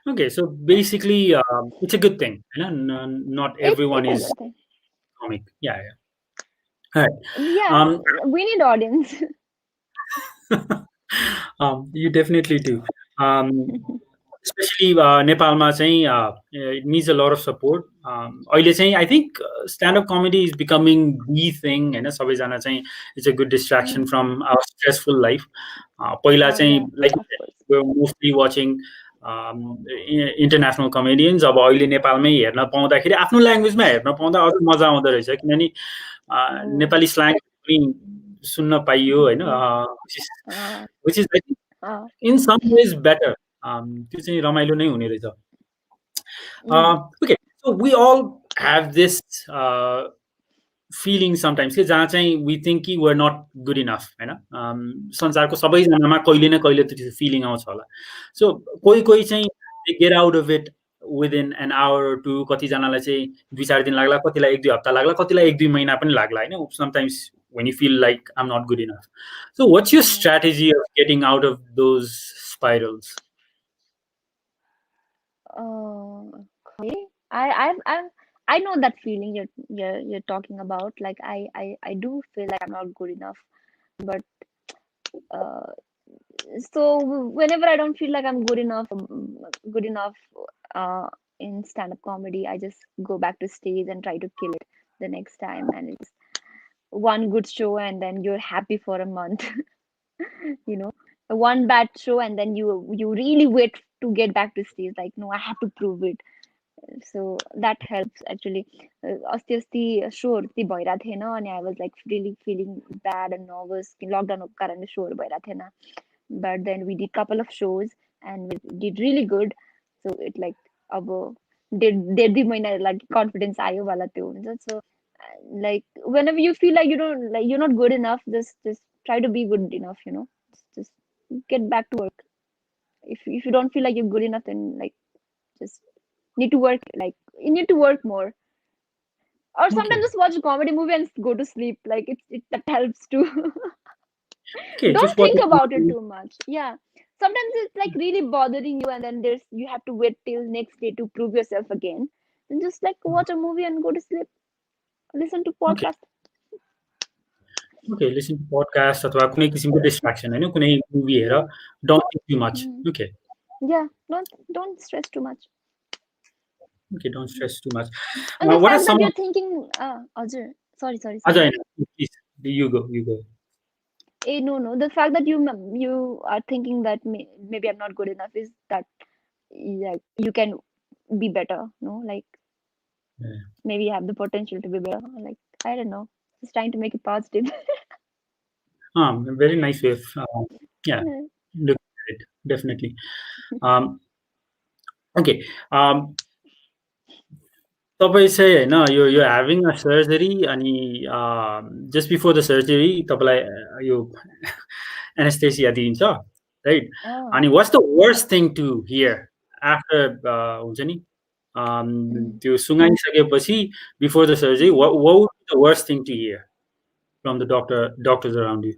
Okay, so basically, it's a good thing. You know, not everyone It's a is good thing. comic. Yeah, yeah. All right. Yeah, Um, we need audience. you definitely do. Um, Especially नेपालमा चाहिँ it needs a lot of support. अहिले चाहिँ I think stand-up comedy is becoming the thing होइन. सबैजना चाहिँ it's a good distraction Mm. from our stressful life. पहिला Oh चाहिँ yeah, like of course. we're mostly watching international comedians. अब अहिले नेपालमै हेर्न पाउँदाखेरि आफ्नो ल्याङ्ग्वेजमा हेर्न पाउँदा अझ मजा आउँदो रहेछ किनभने Oh. नेपाली स्ल्याङ पनि सुन्न पाइयो होइन. Yes. Which is I think Uh, in some ways better. त्यो चाहिँ रमाइलो नै हुने रहेछ. mm, Okay, so we all have this feeling sometimes कि जहाँ चाहिँ we think कि we're not good enough होइन. संसारको सबैजनामा कहिले न कहिले त त्यो फिलिङ आउँछ होला. सो कोही कोही चाहिँ they get out of it within an hour or two. कतिजनालाई चाहिँ 2-4 दिन लाग्ला, कतिलाई 1-2 हप्ता लाग्ला, कतिलाई 1-2 महिना पनि लाग्ला होइन. Sometimes when you feel like I'm not good enough. So what's your yeah. strategy of getting out of those spirals? Uh, okay. I I know that feeling you're talking about. Like I do feel like I'm not good enough. But uh, so whenever I don't feel like I'm good enough uh in stand-up comedy, I just go back to stage and try to kill it the next time. And it's one good show, and then you're happy for a month. You know, one bad show, and then you really wait to get back to stage. Like, no, I have to prove it. So that helps actually. अस्ति अस्ति सोहरू त्यति भइरहेको थिएन अनि I was like really feeling bad end nervous लकडाउनको कारणले सोहरू भइरहेको थिएन. But then we did couple of shows and we did really good. So it like अब डेढ दुई महिना like confidence आयो वाला त्यो हुन्छ. So like whenever you feel like you don't like you're not good enough, just try to be good enough, you know. Just get back to work. If you don't feel like you're good enough, then like just need to work, like you need to work more. Or sometimes Okay. just watch a comedy movie and go to sleep. Like it that helps too. Okay, Don't just watch think a about it movie. too much. Yeah. Sometimes it's like really bothering you and then there's you have to wait till next day to prove yourself again. Then just like watch a movie and go to sleep. Listen to Okay. podcast. Okay, listen to podcast अथवा कुनै किसिमको distraction होइन, कुनै movie हेर. Don't think too much. Mm. Okay. Yeah, don't stress too much. Okay, don't stress too much. And the What are fact that some of you're thinking Ajay, अझ sorry. होइन, please, you go. No. The fact that you are thinking that maybe I'm not good enough is that like you can be better, no? Like Yeah. maybe you have the potential to be better. Like I don't know. Just trying to make it positive. Very nice way of yeah, looking at it, definitely. Um, okay. तपाईँ चाहिँ होइन यो having a surgery अनि just before the surgery तपाईँलाई यो anaesthesia दिइन्छ right Oh. अनि what's the worst thing to hear after हुन्छ नि Mm. त्यो सुँगाइसकेपछि before the surgery what the worst thing to hear from the doctors around you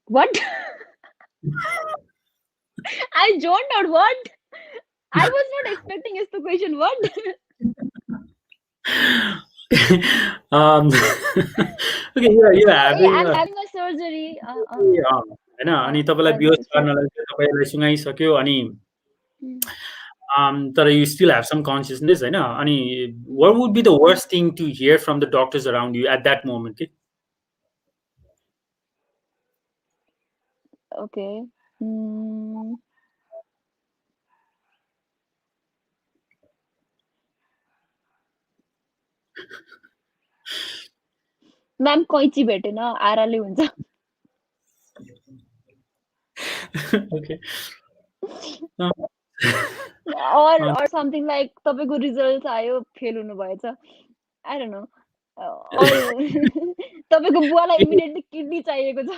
What? I zoned out. What? I was not expecting is the question. What? Okay yo Hey, having I'm having a surgery. होइन अनि तपाईँलाई बिहोस So, पार्नलाई चाहिँ तपाईँलाई सुँगाइसक्यो अनि mm, तर you still have some consciousness होइन अनि what would be the worst thing to hear from the doctors around you at that moment के okay. Mm, ma'am, कैची भेटेन आराले हुन्छ. okay Or something like तपाईँको रिजल्ट आयो फेल हुनु भएछ. I don't know. Or तपाईँको बुवालाई इमिडिएटली किडनी चाहिएको छ.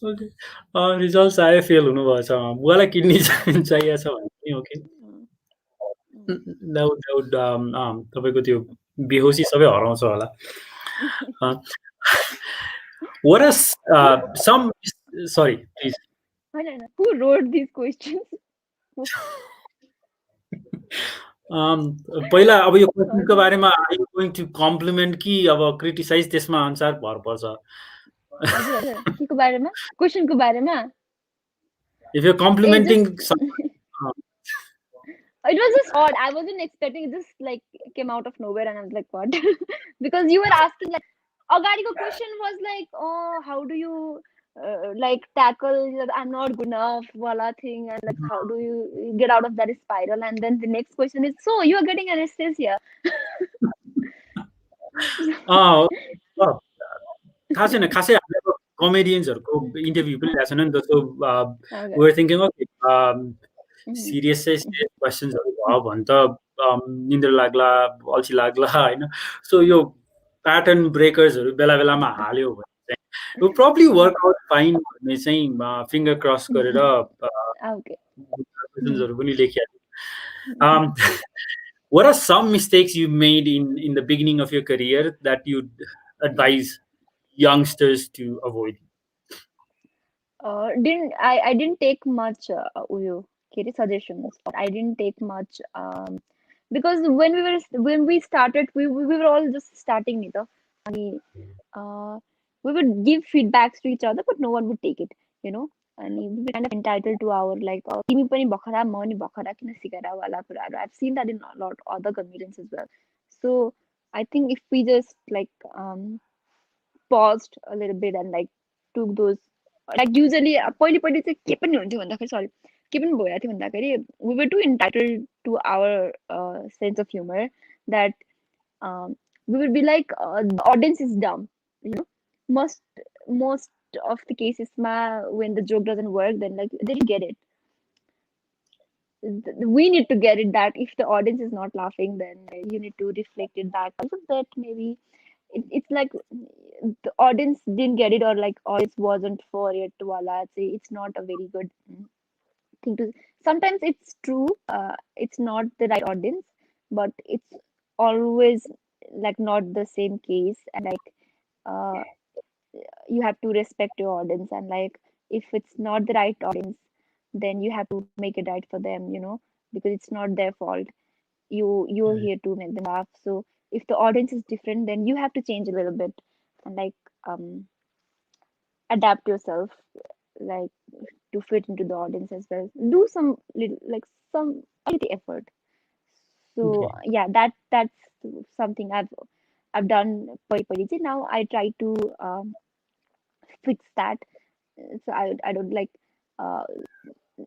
okay रिजल्ट्स आयो फेल हुनुभएछ बुवालाई किडनी चाहिएको छ भने ओके दाउड तपाईँको त्यो बेहोसी सबै हराउँछ होला what are some sorry please Who wrote these questions? पहिला अब यो क्वेसनको बारेमा are you going to compliment कि अब क्रिटिसाइज त्यसमा अनुसार भर पर्छ हजुर हजुर केको बारेमा क्वेसनको बारेमा if you complimenting it was just odd. I wasn't expecting it. Just like came out of nowhere, and I was like, "What?" Because you were asking like, "Agadiko question was like, oh, how do you like tackle that I'm not good enough, wala thing, and like how do you get out of that spiral?" And then the next question is, "So you are getting anesthesia?" थाहा छैन खासै हामीले अब कमेडियन्सहरूको interview पनि ल्याएको छैन नि त so Okay. Were thinking okay Mhm. Serious चाहिँ सिरियस क्वेसन्सहरू भयो भने त निन्द्रा लाग्ला अल्छी लाग्ला होइन सो यो प्याटर्न ब्रेकर्सहरू बेला बेलामा हाल्यो भने चाहिँ यो प्रब्ली वर्कआउट फाइन भन्ने चाहिँ फिङ्गर क्रस गरेर Okay. क्वेसन्सहरू पनि लेखिहाल्यो what are some mistakes you made in the beginning of your career that you'd advise youngsters to avoid? I didn't take much uyo suggestions. I didn't take much because when we started we were all just starting it. And we would give feedbacks to each other, but no one would take it, you know. And we were kind of entitled to our like तिमी पनि भखरा म नि भखरा किन सिकाएर वाला कुराहरू. I've seen that in a lot of other comedians as well. So I think if we just like paused a little bit and like took those like usually पहिले पहिले चाहिँ के पनि हुन्थ्यो भन्दाखेरि सरी के पनि भइरहेको थियो भन्दाखेरि we were too entitled to our sense of humor that we would be like the audience is dumb, you know. Most of the cases when the joke doesn't work, then like they didn't get it. We need to get it that if the audience is not laughing, then you need to reflect it back. Also that maybe it's like the audience didn't get it or like audience wasn't for it. Wala, it's not a very good thing to. Sometimes it's true. It's not the right audience, but it's always like not the same case. And like uh, you have to respect your audience and like if it's not the right audience, then you have to make it right for them. You know, because it's not their fault. You're here to make them laugh. So if the audience is different, then you have to change a little bit and like adapt yourself like to fit into the audience as well. Do some little like some little effort. So Okay. yeah, that's something I've done pari now I try to fix that. So I don't like uh,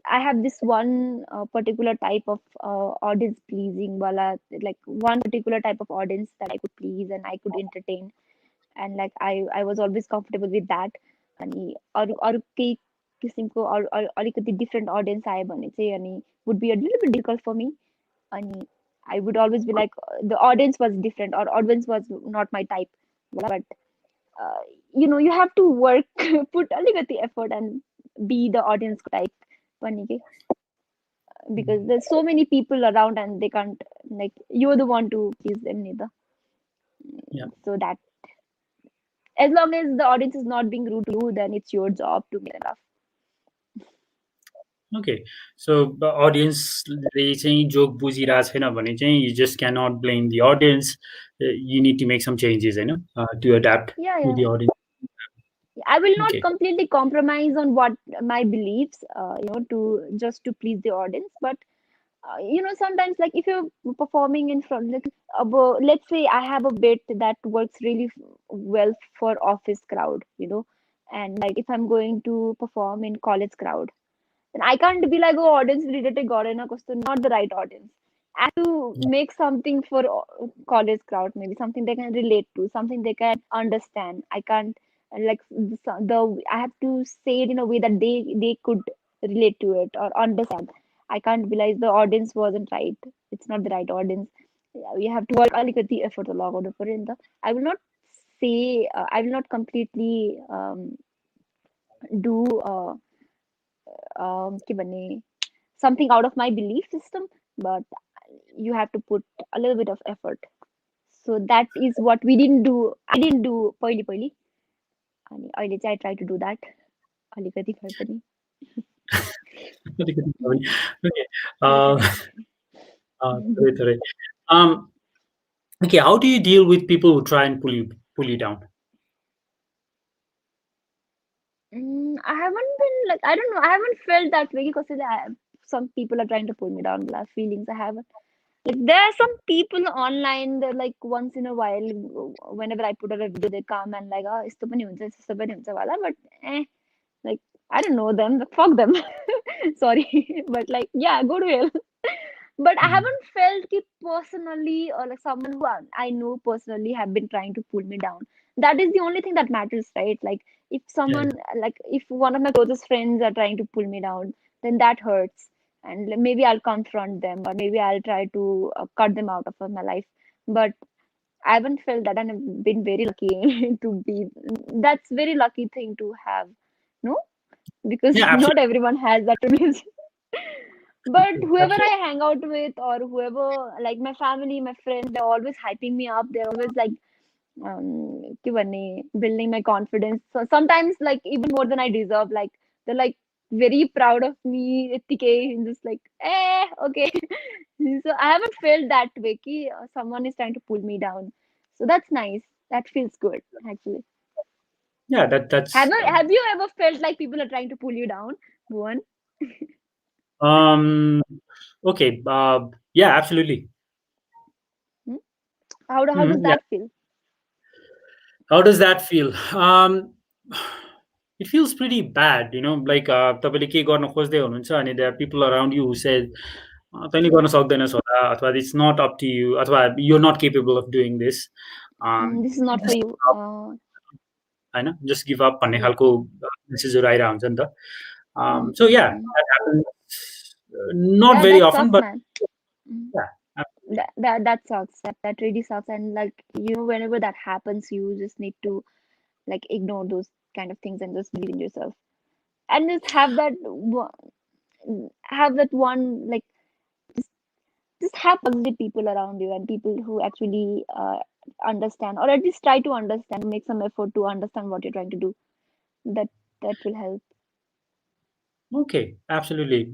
I have this one particular type of audience pleasing wala, like one particular type of audience that I could please and I could entertain, and like I was always comfortable with that. अनि अरू केही किसिमको अलिकति different audience आयो भने चाहिँ अनि would be a little bit difficult for me. अनि I would always be like the audience was different or audience was not my type. But uh, you have to work, put अलिकति effort and be the audience type पनि के, because there's so many people around and they can't, like, you're the one to please them neither. Yeah. So that as long as the audience is not being rude to you, then it's your job to make them laugh. Okay. So the audience they चाहिँ joke बुझिरहेको छैन भने चाहिँ you just cannot blame the audience. You need to make some changes, to adapt Yeah, with yeah. the audience. I will not Okay. completely compromise on what my beliefs, to just to please the audience. But sometimes, like, if you're performing in front, like, let's say I have a bit that works really well for office crowd, and like if I'm going to perform in college crowd, then I can't be like, oh, audience related garena kosto, not the right audience. I have to make something for college crowd, maybe something they can relate to, something they can understand. I can't like the I have to say it in a way that they could relate to it or understand. I can't realize the audience wasn't right. It's not the right audience. Yeah, we have to work alikati effort लगाउनु पर्यो नि त. I will not say I will not completely do के भन्ने, something out of my belief system, but you have to put a little bit of effort. So that is what we didn't do. I didn't do पहिली पहिली, अनि अहिले चाहिँ I try to do that अलिकति भए पनि. Okay. अलिकति Uh, थोरै थोरै. Um, okay. How do you deal with people who try and pull you down? I haven't been like, I don't know, I haven't felt that way because some people are trying to pull me down. Feelings I haven't. Like there are some people online that like once in a while, whenever I put out a video, they come and like, oh, isto pani huncha, isto pani huncha wala, but like I don't know them, like, fuck them. Sorry, but like yeah, go to hell. But I Mhm. haven't felt it personally or like someone who I know personally have been trying to pull me down. That is the only thing that matters, right? Like if Yeah. someone, like if one of my closest friends are trying to pull me down, then that hurts. And maybe I'll confront them or maybe I'll try to cut them out of my life. But I haven't felt that, and I've been very lucky to be. That's very lucky thing to have, no? Because Yeah. not Absolutely. everyone has that privilege. But whoever Absolutely. I hang out with or whoever, like my family, my friends, they're always hyping me up. They're always like, के भन्ने, building my confidence. So sometimes, like even more than I deserve. Like they're like very proud of me. यत्तिकै, and just like, okay. So I haven't felt that way. Someone is trying to pull me down. So that's nice. That feels good, actually. Yeah. That's. Have you ever felt like people are trying to pull you down, Bhuvan? Um. Okay. Yeah. Absolutely. Hmm? How does Yeah. that feel? How does that feel? It feels pretty bad, like तपाईँले के गर्न खोज्दै हुनुहुन्छ अनि there are people around you who say तैँले गर्न सक्दैनस् होला अथवा it's not up to you अथवा you're not capable of doing this. This is not for Just you. होइन just give up भन्ने Yeah. खालको मेसेजहरू आइरहेको हुन्छ नि त. Mm, So yeah, mm. that happens not That very that often, sucks, but man. Mm. yeah, absolutely. That sucks. That really sucks. And like whenever that happens, you just need to like ignore those kind of things and just believe in yourself. And just have that one, like just have positive people around you and people who actually understand, or at least try to understand, make some effort to understand what you're trying to do. That that will help. Okay, absolutely.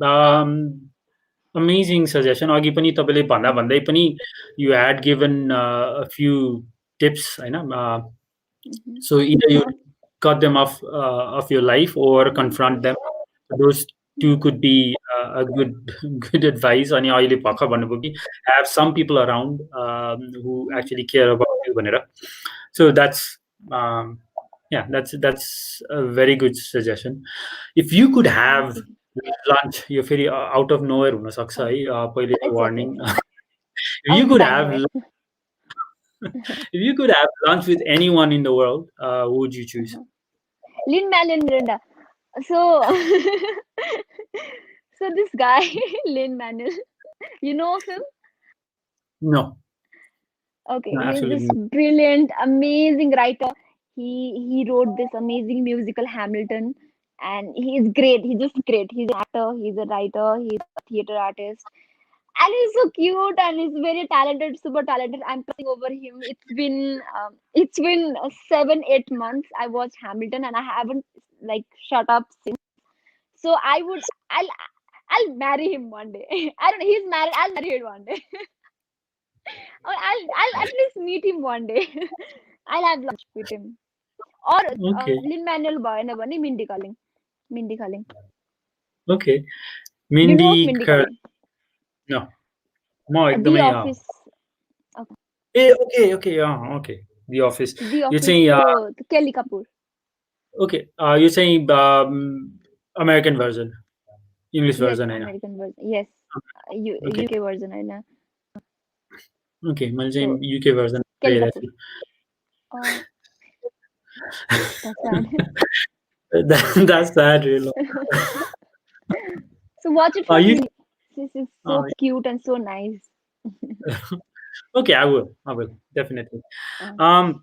Amazing suggestion. अघि पनि तपाईँले भन्दा भन्दै पनि you had given a few tips, होइन? Mm-hmm. So either you cut them off your life or confront them. Those two could be a good good advice. अनि अहिले भर्खर भन्नुभयो कि have some people around who actually care about you भनेर. So that's yeah, that's a very good suggestion. If you could Thank have you. Lunch यो फेरि out of nowhere हुनसक्छ Oh, है पहिले it's okay. Warning It's okay. if you Out of could have Bangalore. if you could have lunch with anyone in the world who would you choose? Lin Manuel Miranda. So, so this guy, Lin Manuel, you know of him? No, Okay, no, he's absolutely this no. brilliant, amazing writer. He wrote this amazing musical Hamilton, and he's great. He's just great. He's an actor. He's a writer. He's a theater artist, and he's so cute and he's very talented, super talented. I'm over him. It's been 7-8 months. I watched Hamilton, and I haven't like shut up since. So I'll marry him one day. I don't know. He's married. I'll marry him one day. Or I'll at least meet him one day. I'll have lunch with him. Or Okay, Lin Manuel Boy ne Mindy Kaling. Mindy Kaling. okay. You know Mindy of Mindy Kaling? no, म The एकदमै Office. Okay. A okay okay okay the office The yo Office. चाहिँ को Kelly Kapoor. Okay यो चाहिँ American version English Yes, version होइन American version. Yes, okay UK version है ना. Okay मैले So चाहिँ युके भर्जन Kelly हेरेको Kapoor. थिएँ Oh, that's bad. That's that real. So watch it for You free. This is uh, so cute and so nice. okay, I will definitely. Uh,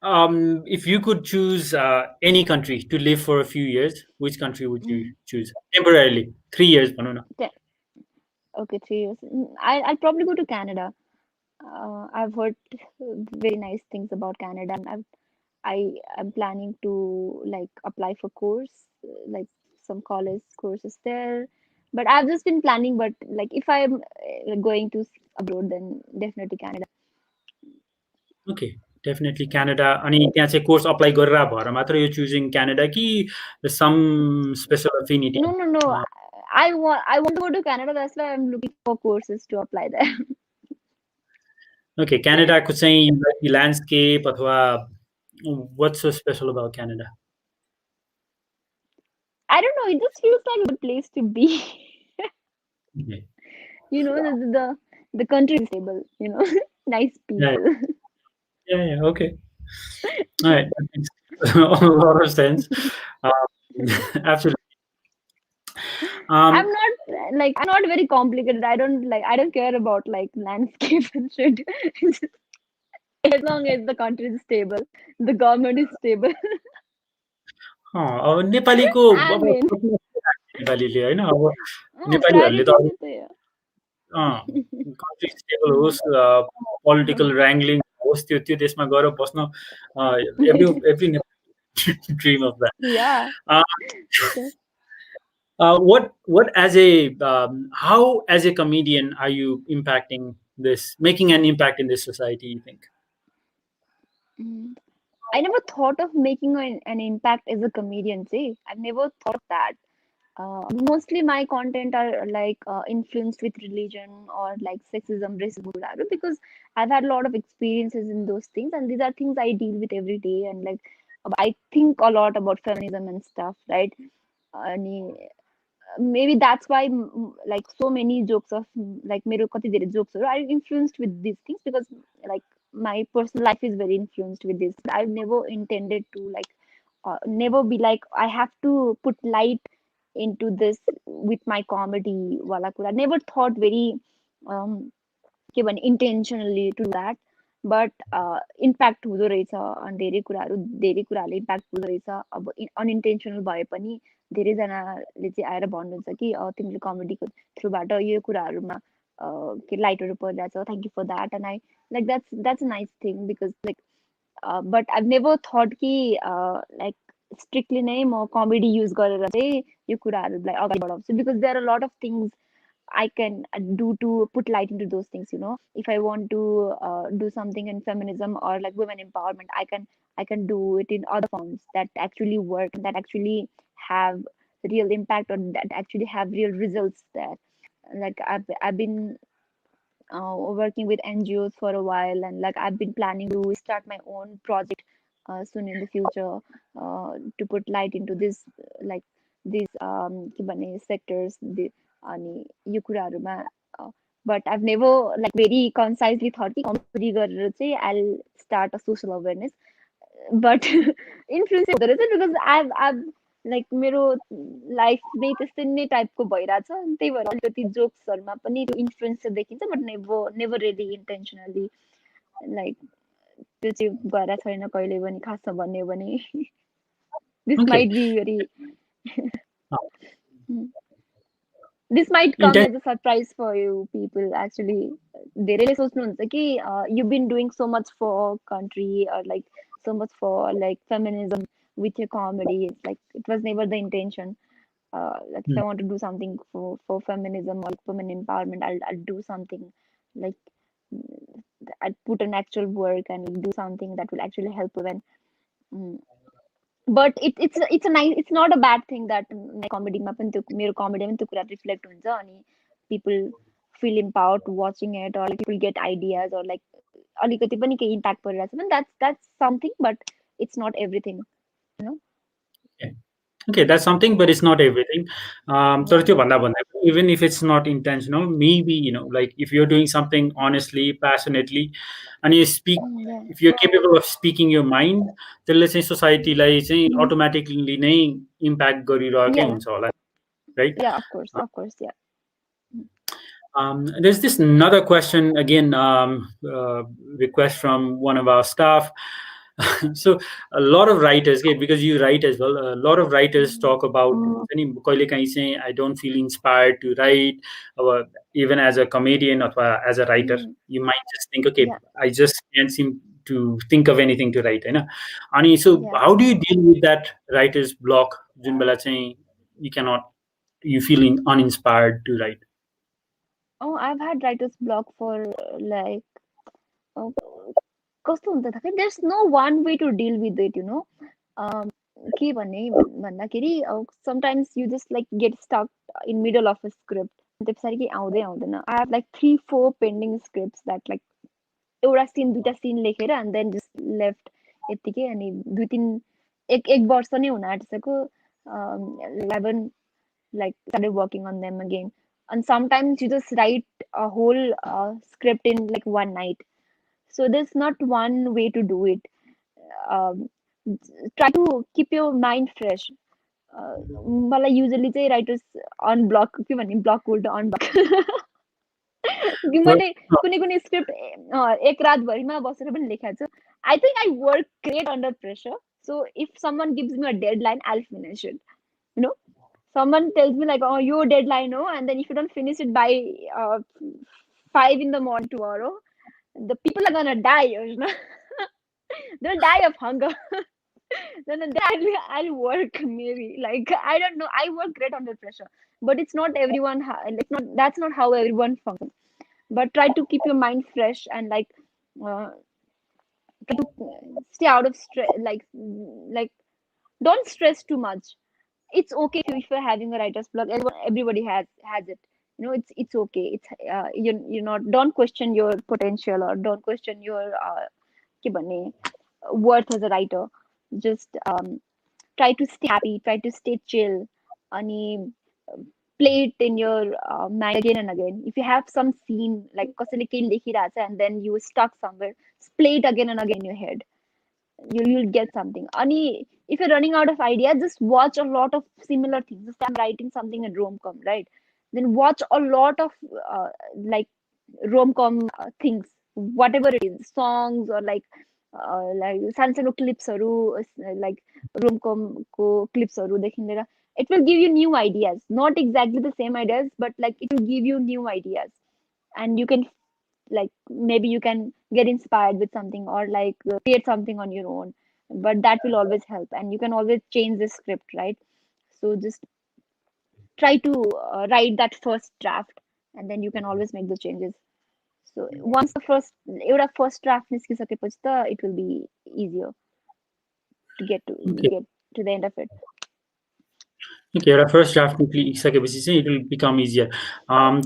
Um, if you could choose any country to live for a few years, which country would you mm, choose temporarily? 3 years, भनौँ न. te- okay, 3 years. I'll probably go to Canada. I've heard very nice things about Canada, and I'm planning to like apply for course, like some college courses there. But I've just been planning. But like if I'm going to abroad, then definitely Canada. Okay, definitely Canada. अनि त्यहाँ चाहिँ course apply गरेर भएर मात्र यो choosing Canada कि some special No, affinity no, no. I want to go to Canada. That's why I'm looking for courses to apply there. Okay क्यानाडाको चाहिँ landscape अथवा what's so special about Canada? I don't know. It just feels like a good place to be. Okay. The country is stable. Nice Yeah, people. yeah, okay. All right, that makes a lot of sense. Um, absolutely. I'm Um, not like I'm not very complicated. I don't care about like landscape and shit. As long as the country is stable, the government is stable. अब नेपालीको I अब mean, नेपालीले होइन अब नेपालीहरूले त priority अब में तो ये. Country stable Mm. होस् पोलिटिकल ऱ्याङ्गलिङ होस् त्यो देशमा गएर बस्न every every dream of Yeah. That So, what as a how as a comedian are you impacting this making an impact in this society you think mm, I never thought of making an impact as a comedian. See, I've never thought of that. Mostly my content are like influenced with religion or like sexism, racism, whatever, because I've had a lot of experiences in those things, and these are things I deal with every day. And like, I think a lot about feminism and stuff, right? And maybe that's why like so many jokes of like मेरो कति धेरै jokes are influenced with these things because like my personal life is very influenced with this. I've never intended to like never be like I have to put light into this with my comedy wala कुरा. Never thought very um के भने intentionally to do that, but impact हुँदो रहेछ अनि धेरै कुराहरूले impact हुँदो रहेछ अब अनइन्टेन्सनल भए पनि धेरैजनाले चाहिँ आएर भन्नुहुन्छ कि तिमीले कमेडीको थ्रुबाट यो कुराहरूमा के लाइटहरू परिरहेछ thank you for that and I like that's a nice thing because like but I've never thought कि like strictly नै म कमेडी युज गरेर चाहिँ यो कुराहरूलाई अगाडि बढाउँछु because there are a lot of things I can do to put light into those things. If I want to do something in feminism or like women empowerment, I can do it in other forms that actually work, that actually have real impact, or that actually have real results there. Like I've been working with NGOs for a while, and like I've been planning to start my own project soon in the future to put light into this. Like these के भने sectors अनि यो कुराहरुमा but I've never like very concisely thought कि comedy गरेर चाहिँ I'll start a social awareness but influence हुँदो रहेछ because I've like मेरो life नै त्यस्तै नै टाइपको भइरहेछ अनि त्यही भएर अलिकति जोक्सहरुमा पनि त्यो इन्फ्लुएन्स चाहिँ देखिन्छ but never really intentionally like त्यो चाहिँ गरेर छैन कहिले पनि खासमा भन्ने हो भने this Okay. might be very this might come Intent. as a surprise for you people actually धेरैले सोच्नुहुन्छ कि you've been doing so much for country or like so much for like feminism with your comedy it's like it was never the intention like if I want to do something for feminism or women empowerment I'll do something like I'd put an actual work and do something that will actually help women mm. But it's a nice it's not a bad thing that my comedy मा पनि त्यो मेरो comedy मा त्यो कुरा reflect हुन्छ अनि people feel empowered watching it or like people get ideas or like अलिकति पनि केही impact परिरहेछ भने that's something but it's not everything you know Okay, that's something, but it's not everything. So yeah even if it's not intentional, maybe like if you're doing something honestly, passionately, and you speak, yeah if you're capable of speaking your mind, then let's say society like mm. automatically नै impact गरिरहेकै yeah हुन्छ होला, right? yeah of course yeah There's this another question again, request from one of our staff. So a lot of writers, okay, because you write as well, a lot of writers talk about I don't feel inspired to write, or even as a comedian or as a writer, mm. you might just think, okay, yeah I just can't seem to think of anything to write. And so yeah how do you deal with that writer's block? जुन बेला चाहिँ you cannot, you feel uninspired to write? oh I've had writer's block for like uh, कस्तो हुन्छ त there's no one way to deal with it you know के भन्ने भन्दाखेरि sometimes you just like get stuck in middle of a script त्यो पछाडि के आउँदै आउँदैन I have like 3-4 pending scripts that like एउटा सीन दुईटा सीन लेखेर and then just left यतिकै अनि दुई तीन एक वर्ष नै हुन आँटिसक्यो 11 like started working on them again and sometimes you just write a whole script in like one night so there's not one way to do it um, try to keep your mind fresh मलाई usually चाहिँ writers unblock के भन्ने block उल्टो unblock Well, मैले कुनै कुनै script एक रातभरिमा बसेर पनि लेखेको छु I think I work great under pressure so if someone gives me a deadline I will finish it you know someone tells me like oh your deadline oh and then if you don't finish it by 5 in the morning tomorrow the people are gonna die you know they'll die of hunger then I'll work maybe like I don't know I work great under pressure but it's not everyone it's not that's not how everyone functions but try to keep your mind fresh and like uh, try to stay out of stress like don't stress too much it's okay if you're having a writer's block everybody has it you know it's okay it's you're not don't question your potential or don't question your के भन्ने, worth as a writer just try to stay happy try to stay chill अनि play it in your mind again and again if you have some scene like कसैले केही लेखिरहेछ and then you stuck somewhere just play it again and again in your head you'll get something ani if you're running out of ideas just watch a lot of similar things just I'm writing something in rom-com right then watch a lot of like rom-com things whatever it is songs or like सानो क्लिप्सहरू like rom-com को क्लिप्सहरू देखि लिएर it will give you new ideas not exactly the same ideas but like it will give you new ideas and you can like maybe you can get inspired with something or like create something on your own but that will always help and you can always change the script right so just try to write that first draft and then you can always make the changes so once the first draft निस्किसकेपछि त it will be easier to okay. get to the end of it Okay, एउटा first draft निक्लिसकेपछि चाहिँ it will become easier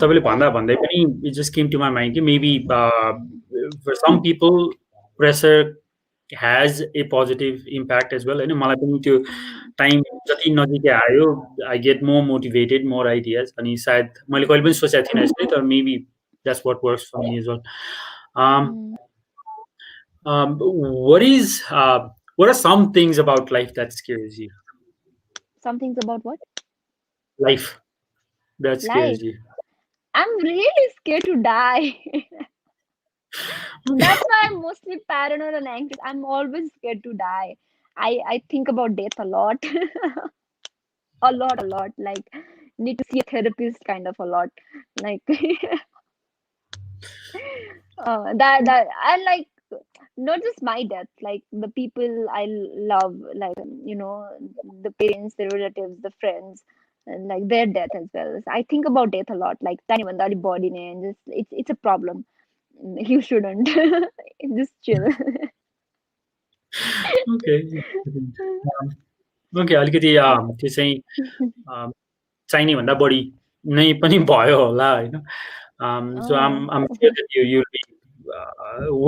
तपाईँले भन्दै पनि it just came to my mind कि maybe for some people pressure has a positive impact as well. मलाई पनि त्यो टाइम जति नजिकै आयो I get more motivated more ideas अनि सायद मैले कहिले पनि सोचेको थिइनँ यस्तै तर maybe that's what works for me as well Mm. what is what are some things about life that scares you Some things about what? life that scares Life. you I'm really scared to die. okay. That's why I'm mostly paranoid and anxious. I'm always scared to die. I think about death a lot. A lot, a lot. Like need to see a therapist kind of a lot. Like that I like not just my death, like the people I love, like the parents, the relatives, the friends, and like their death as well. So I think about death a lot. Like anyone, that body and just it's a problem. You shouldn't. Just chill. Okay. Okay अलिकति त्यो चाहिँ अ, चाहिने भन्दा बढी नै पनि भयो होला होइन सो Oh. आम sure that you will be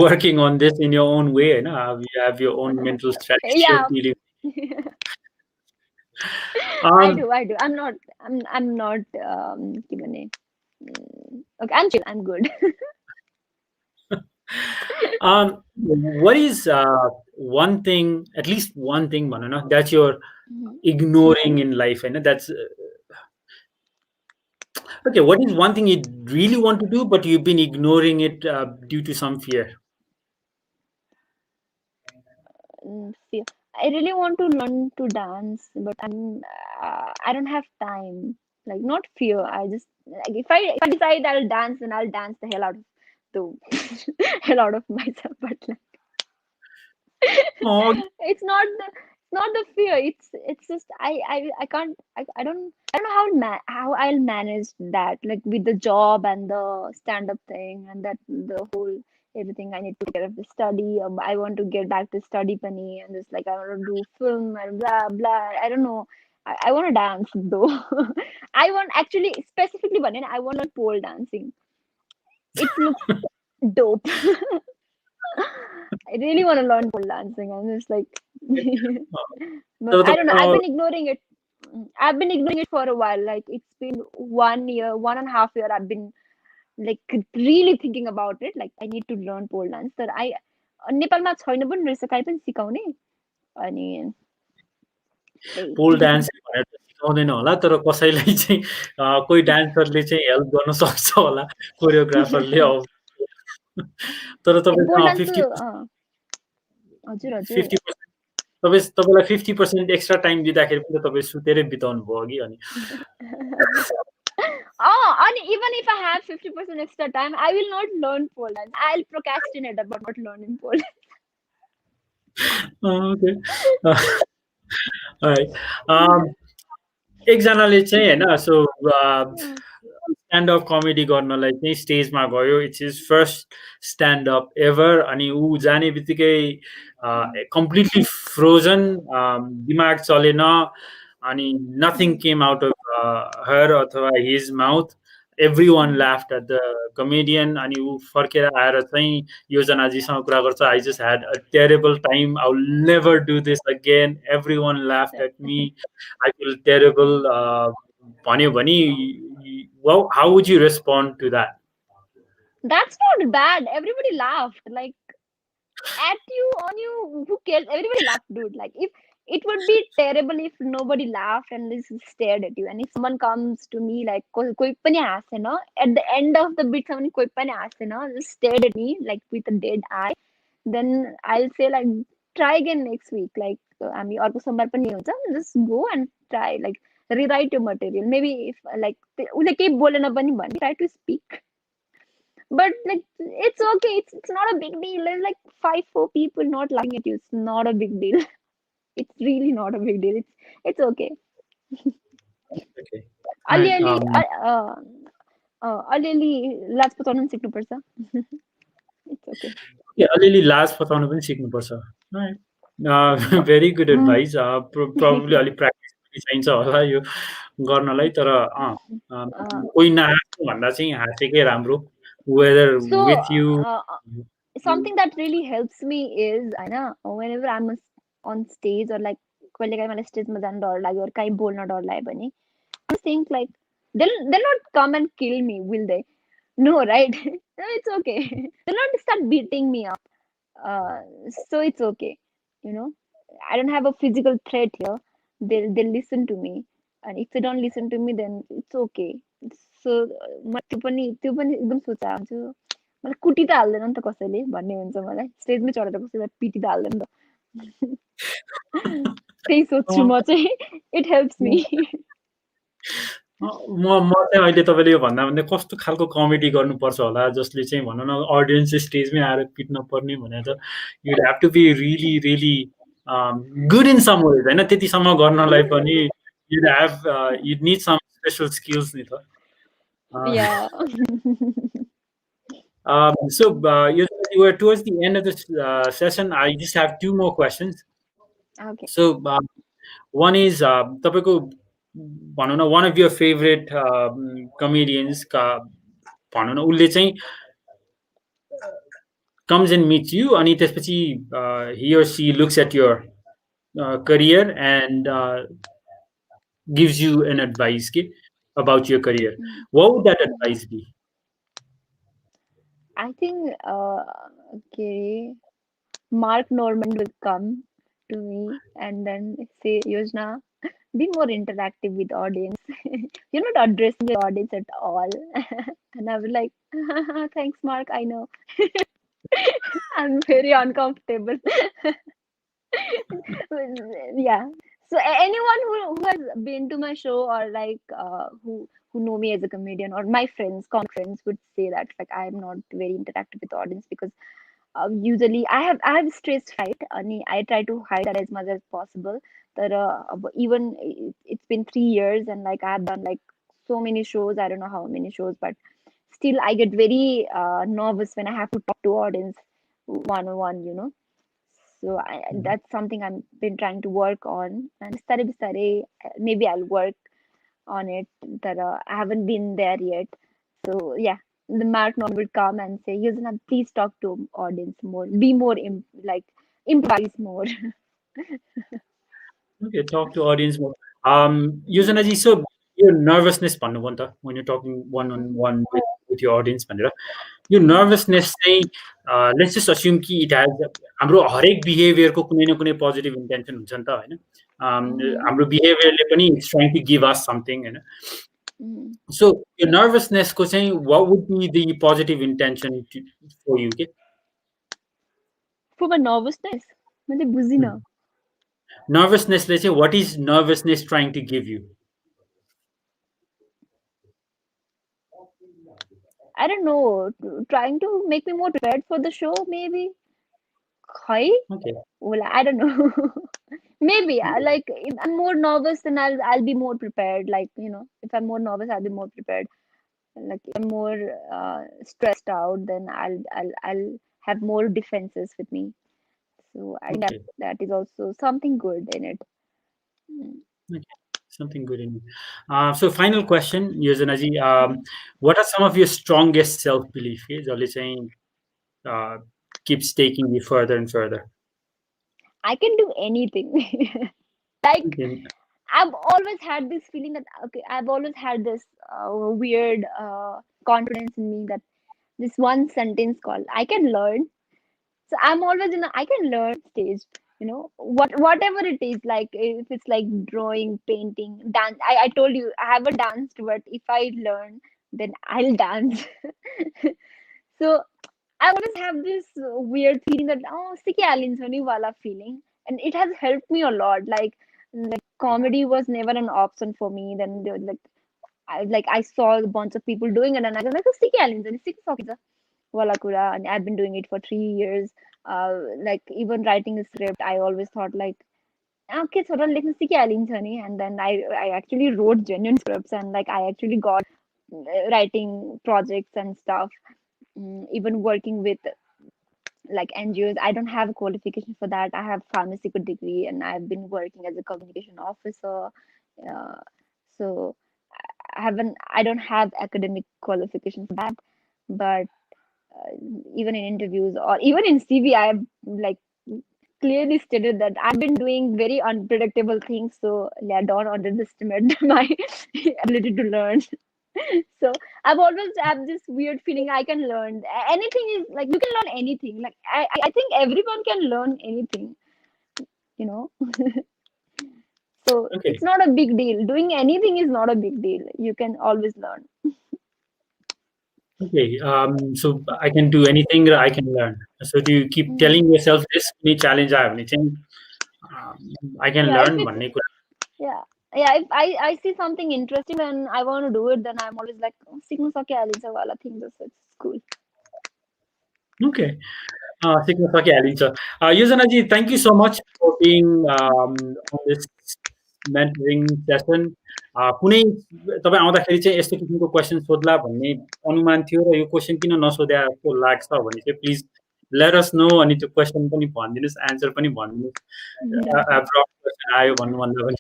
working on this in your own way होइन you have your own mental strategy of Yeah, dealing I um, do. I do. I'm not. के भने, okay, I'm chill. I'm good. what is one thing at least one thing भनौँ न that you're Mhm. ignoring in life होइन that's okay what is one thing you really want to do but you've been ignoring it due to some fear See, I really want to learn to dance, but I don't have time. Like not fear. I just like if I decide I'll dance, then I'll dance the hell out of the hell out of myself. But like, oh it's not the fear. It's just I can't I don't know how I'll manage that, like with the job and the stand up thing and that the whole everything I need to take care of the study. I want to get back to study penny and just like I want to do film and blah blah. I don't know. I want to dance though. I want actually specifically one I want to learn pole dancing. It looks dope. I really want to learn pole dancing. I'm just like, but तर I don't know. I've तपाईँको been ignoring it. I've been ignoring it for a while. Like it's been 1 year, 1.5 year. I've been like really thinking about it. Like I need to learn pole dance. तर I नेपालमा छैन पनि रहेछ काहीँ पनि सिकाउने अनि पोल त्यही डान्स भनेर त सिकाउँदैन होला तर कसैलाई चाहिँ कोही डान्सरले चाहिँ हेल्प गर्न सक्छ होला कोरियोग्राफरले अब तर पोल तपाईँसँग डान्स 50% हजुर हजुर 50% तपाईँलाई 50% एक्स्ट्रा टाइम दिँदाखेरि पनि त तपाईँ सुतेरै बिताउनु भयो अघि अनि Oh, and even if I have 50% extra time, I will not learn pole dance. I'll procrastinate about not learning pole okay dance. एकजनाले चाहिँ होइन सो स्ट्यान्ड अप कमेडी गर्नलाई चाहिँ स्टेजमा गयो it's is first stand up ever अनि ऊ जाने बित्तिकै कम्प्लिटली फ्रोजन दिमाग चलेन अनि nothing came out of her or his mouth everyone laughed at the comedian अनि ऊ फर्केर आएर चाहिँ योजनाजीसँग कुरा गर्छ I just had a terrible time I will never do this again everyone laughed at me I feel terrible भन्यो भने how would you respond to that? That's not bad. Everybody laughed. Like at you, on you, who cares? Everybody laughed, dude. Like if it would be terrible if nobody laughed and just stared at you. And if someone comes to me like koi pani haasena, at the end of the bit someone koi pani haasena, just stared at me like with a dead eye, then I'll say like try again next week. Like हामी अर्को सोमबार पनि हुन्छ, just go and try like rewrite your material. Maybe if like उसले केही बोलेन पनि भने try to speak. But like it's okay. It's not a big deal. There's like 4 people not laughing at you. It's not a big deal. It's really not a big deal. It's okay. Okay. Right. अलिअलि अलिअलि लाज पचाउनु पनि सिक्नुपर्छ. It's okay. अलिअलि लाज पताउनु पनि सिक्नुपर्छ very good advice probably अलिक प्र्याक्टिस पनि चाहिन्छ होला यो गर्नलाई तर कोही नहाँस्नु भन्दा चाहिँ हाँसेकै राम्रो weather So with you something that really helps me is I know whenever I'm on stage or like कहिलेकाहीँ मलाई स्टेजमा जान डर लाग्यो or काहीँ बोल्न डर लाग्यो भने I think like they'll not come and kill me, will they? No, right? No, it's okay. They'll not start beating me up. Uh, so it's okay. You know, I don't have a physical threat here. They'll listen to me, and if they don't listen to me, then it's okay. So म त्यो पनि एकदम सोचा हुन्छु मलाई कुटी त हाल्दैन नि त कसैले भन्ने हुन्छ मलाई स्टेजमै चढेर कसैलाई पिटी त हाल्दैन नि त त्यही सोच्छु म चाहिँ इट हेल्प्स मी म चाहिँ अहिले तपाईँले यो भन्दा भन्दै कस्तो खालको कमेडी गर्नुपर्छ होला जसले चाहिँ भनौँ न अडियन्स स्टेजमै आएर पिट्न पर्ने भनेर त you have to be really really good in some ways होइन त्यतिसम्म गर्नलाई पनि you have you need some special skills नि त Yeah. So you were towards the end of this session. I just have two more questions. Okay. So one is तपाईँको भनौँ न one of your favorite comedians का भनौँ न उसले चाहिँ comes and meets you अनि त्यसपछि he or she looks at your career and gives you an advice about your career. What would that advice be? I think okay, Mark Norman will come to me and then say, Yojna, be more interactive with audience. You're not addressing the audience at all. And I was like, thanks, Mark. I know. I'm very uncomfortable. Yeah. So anyone who has been to my show or like who know me as a comedian or my friends, comic friends would say that like I'm not very interactive with the audience because usually I have stress fright and I try to hide that as much as possible. That even it's been 3 years and like I've done like so many shows. I don't know how many shows, but still I get very nervous when I have to talk to audience one on one. So that's something I've been trying to work on, and study, maybe I'll work on it. That I haven't been there yet. So yeah, the Mark Norman would come and say, "Yuzna, please talk to audience more. Be more like improvise more." Okay, talk to audience more. Yuzanaji, so your nervousness भन्नुभयो नि त when you're talking one on one with your audience भनेर यो nervousness चाहिँ let's just assume कि it has हाम्रो हरेक बिहेभियरको कुनै न कुनै पोजिटिभ इन्टेन्सन हुन्छ नि त होइन हाम्रो बिहेभियरले पनि it's trying to give us something होइन सो यो नर्भसनेसको चाहिँ what would be the positive intention for you के For my nervousness, मैले बुझिन. नर्भसनेसले चाहिँ what is nervousness trying to give you I don't know, trying to make me more prepared for the show, maybe. Khai? Okay. Well, I don't know. Maybe like if I'm more nervous, then I'll be more prepared. Like if I'm more nervous, I'll be more prepared. Like if I'm more stressed out, then I'll have more defenses with me. So I think Okay. that is also something good in it. Okay. Something good in it. So final question, Yozanaji, what are some of your strongest self-belief जसले चाहिँ keeps taking you further and further? I can do anything. Like Okay. I've always had this feeling that okay, I've always had this weird confidence in me that this one sentence called I can learn. So I'm always in a I can learn stage. Whatever it is, like if it's like drawing, painting, dance. I told you I haven't danced, but if I learn, then I'll dance. So I always have this weird feeling that sikhi ni wala feeling, and it has helped me a lot. Like comedy was never an option for me. Then there was I saw a bunch of people doing it, and I was like, sikhi wala kura, and I've been doing it for 3 years. Like even writing a script, I always thought like, okay, so and then I actually wrote genuine scripts, and like I actually got writing projects and stuff. Even working with like NGOs. I don't have a qualification for that. I have pharmaceutical degree and I've been working as a communication officer. Uh, so I don't have academic qualification for that, but even in interviews or even in CV, I have like clearly stated that I've been doing very unpredictable things, so yeah, don't underestimate my ability to learn. So I've always have this weird feeling I can learn. Anything is like you can learn anything. Like I think everyone can learn anything, you know. So Okay. it's not a big deal. Doing anything is not a big deal. You can always learn. Okay. So I can do anything that I can learn. So do you keep Mm. telling yourself this? कुनै challenge आयो भने चाहिँ I can Yeah, if learn it's भन्ने कुरा. yeah. Yeah, if I see something interesting and I want to do it, then I'm always like, "Oh, सिक्नु सकिहालिन्छ वाला thing जस्तो it's cool." Okay. सिक्न सकिहालिन्छ। योजनाजी, thank you so much for being on this mentoring session. कुनै तपाईँ आउँदाखेरि चाहिँ यस्तो किसिमको क्वेसन सोध्ला भन्ने अनुमान थियो र यो क्वेसन किन नसोध्या जस्तो लाग्छ भने चाहिँ प्लिज लेट अस नो, अनि त्यो क्वेसन पनि भनिदिनुहोस्, एन्सर पनि भनिदिनुहोस्। एब्रप्ट क्वेसन आयो भन्नुभन्दा पनि।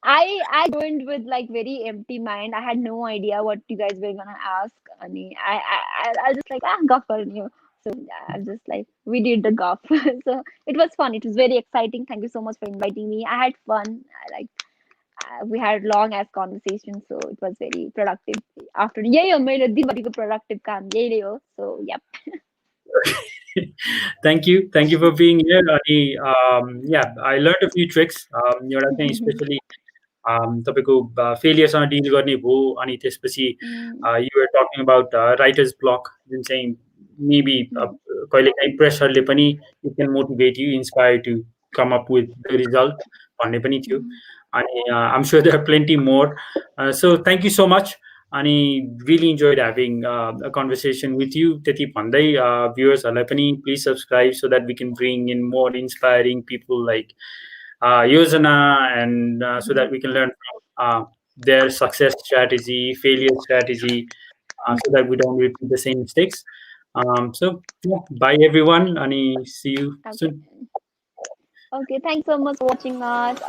I I joined with like very empty mind. I had no idea what you guys were gonna ask. I just like golf you. So yeah, I'm just like we did the golf. So it was fun. It was very exciting. Thank you so much for inviting me. I had fun. We had long ass conversations, so it was very productive. After yeah, मैले दिनभरिको productive काम यही हो. So yep. Thank you for being here. अनि yeah, I learned a few tricks. एउटा चाहिँ specially तपाईँको फेलियरसँग dill गर्ने भयो, अनि त्यसपछि Mm, you are talking about writer's block, जुन चाहिँ मेबी mm, कहिलेकाहीँ प्रेसरले पनि it can motivate you, inspire to come up with the result भन्ने पनि थियो। mm. अनि I'm sure there are plenty more. So thank you so much. अनि really enjoyed having a conversation with you. त्यति भन्दै भ्युवर्सहरूलाई पनि please subscribe so that we can bring in more inspiring people like Yozana, and so that we can learn from their success strategy, failure strategy, so that we don't repeat the same mistakes. So yeah, bye everyone, and see you Okay. soon. Okay. Thanks so much for watching us.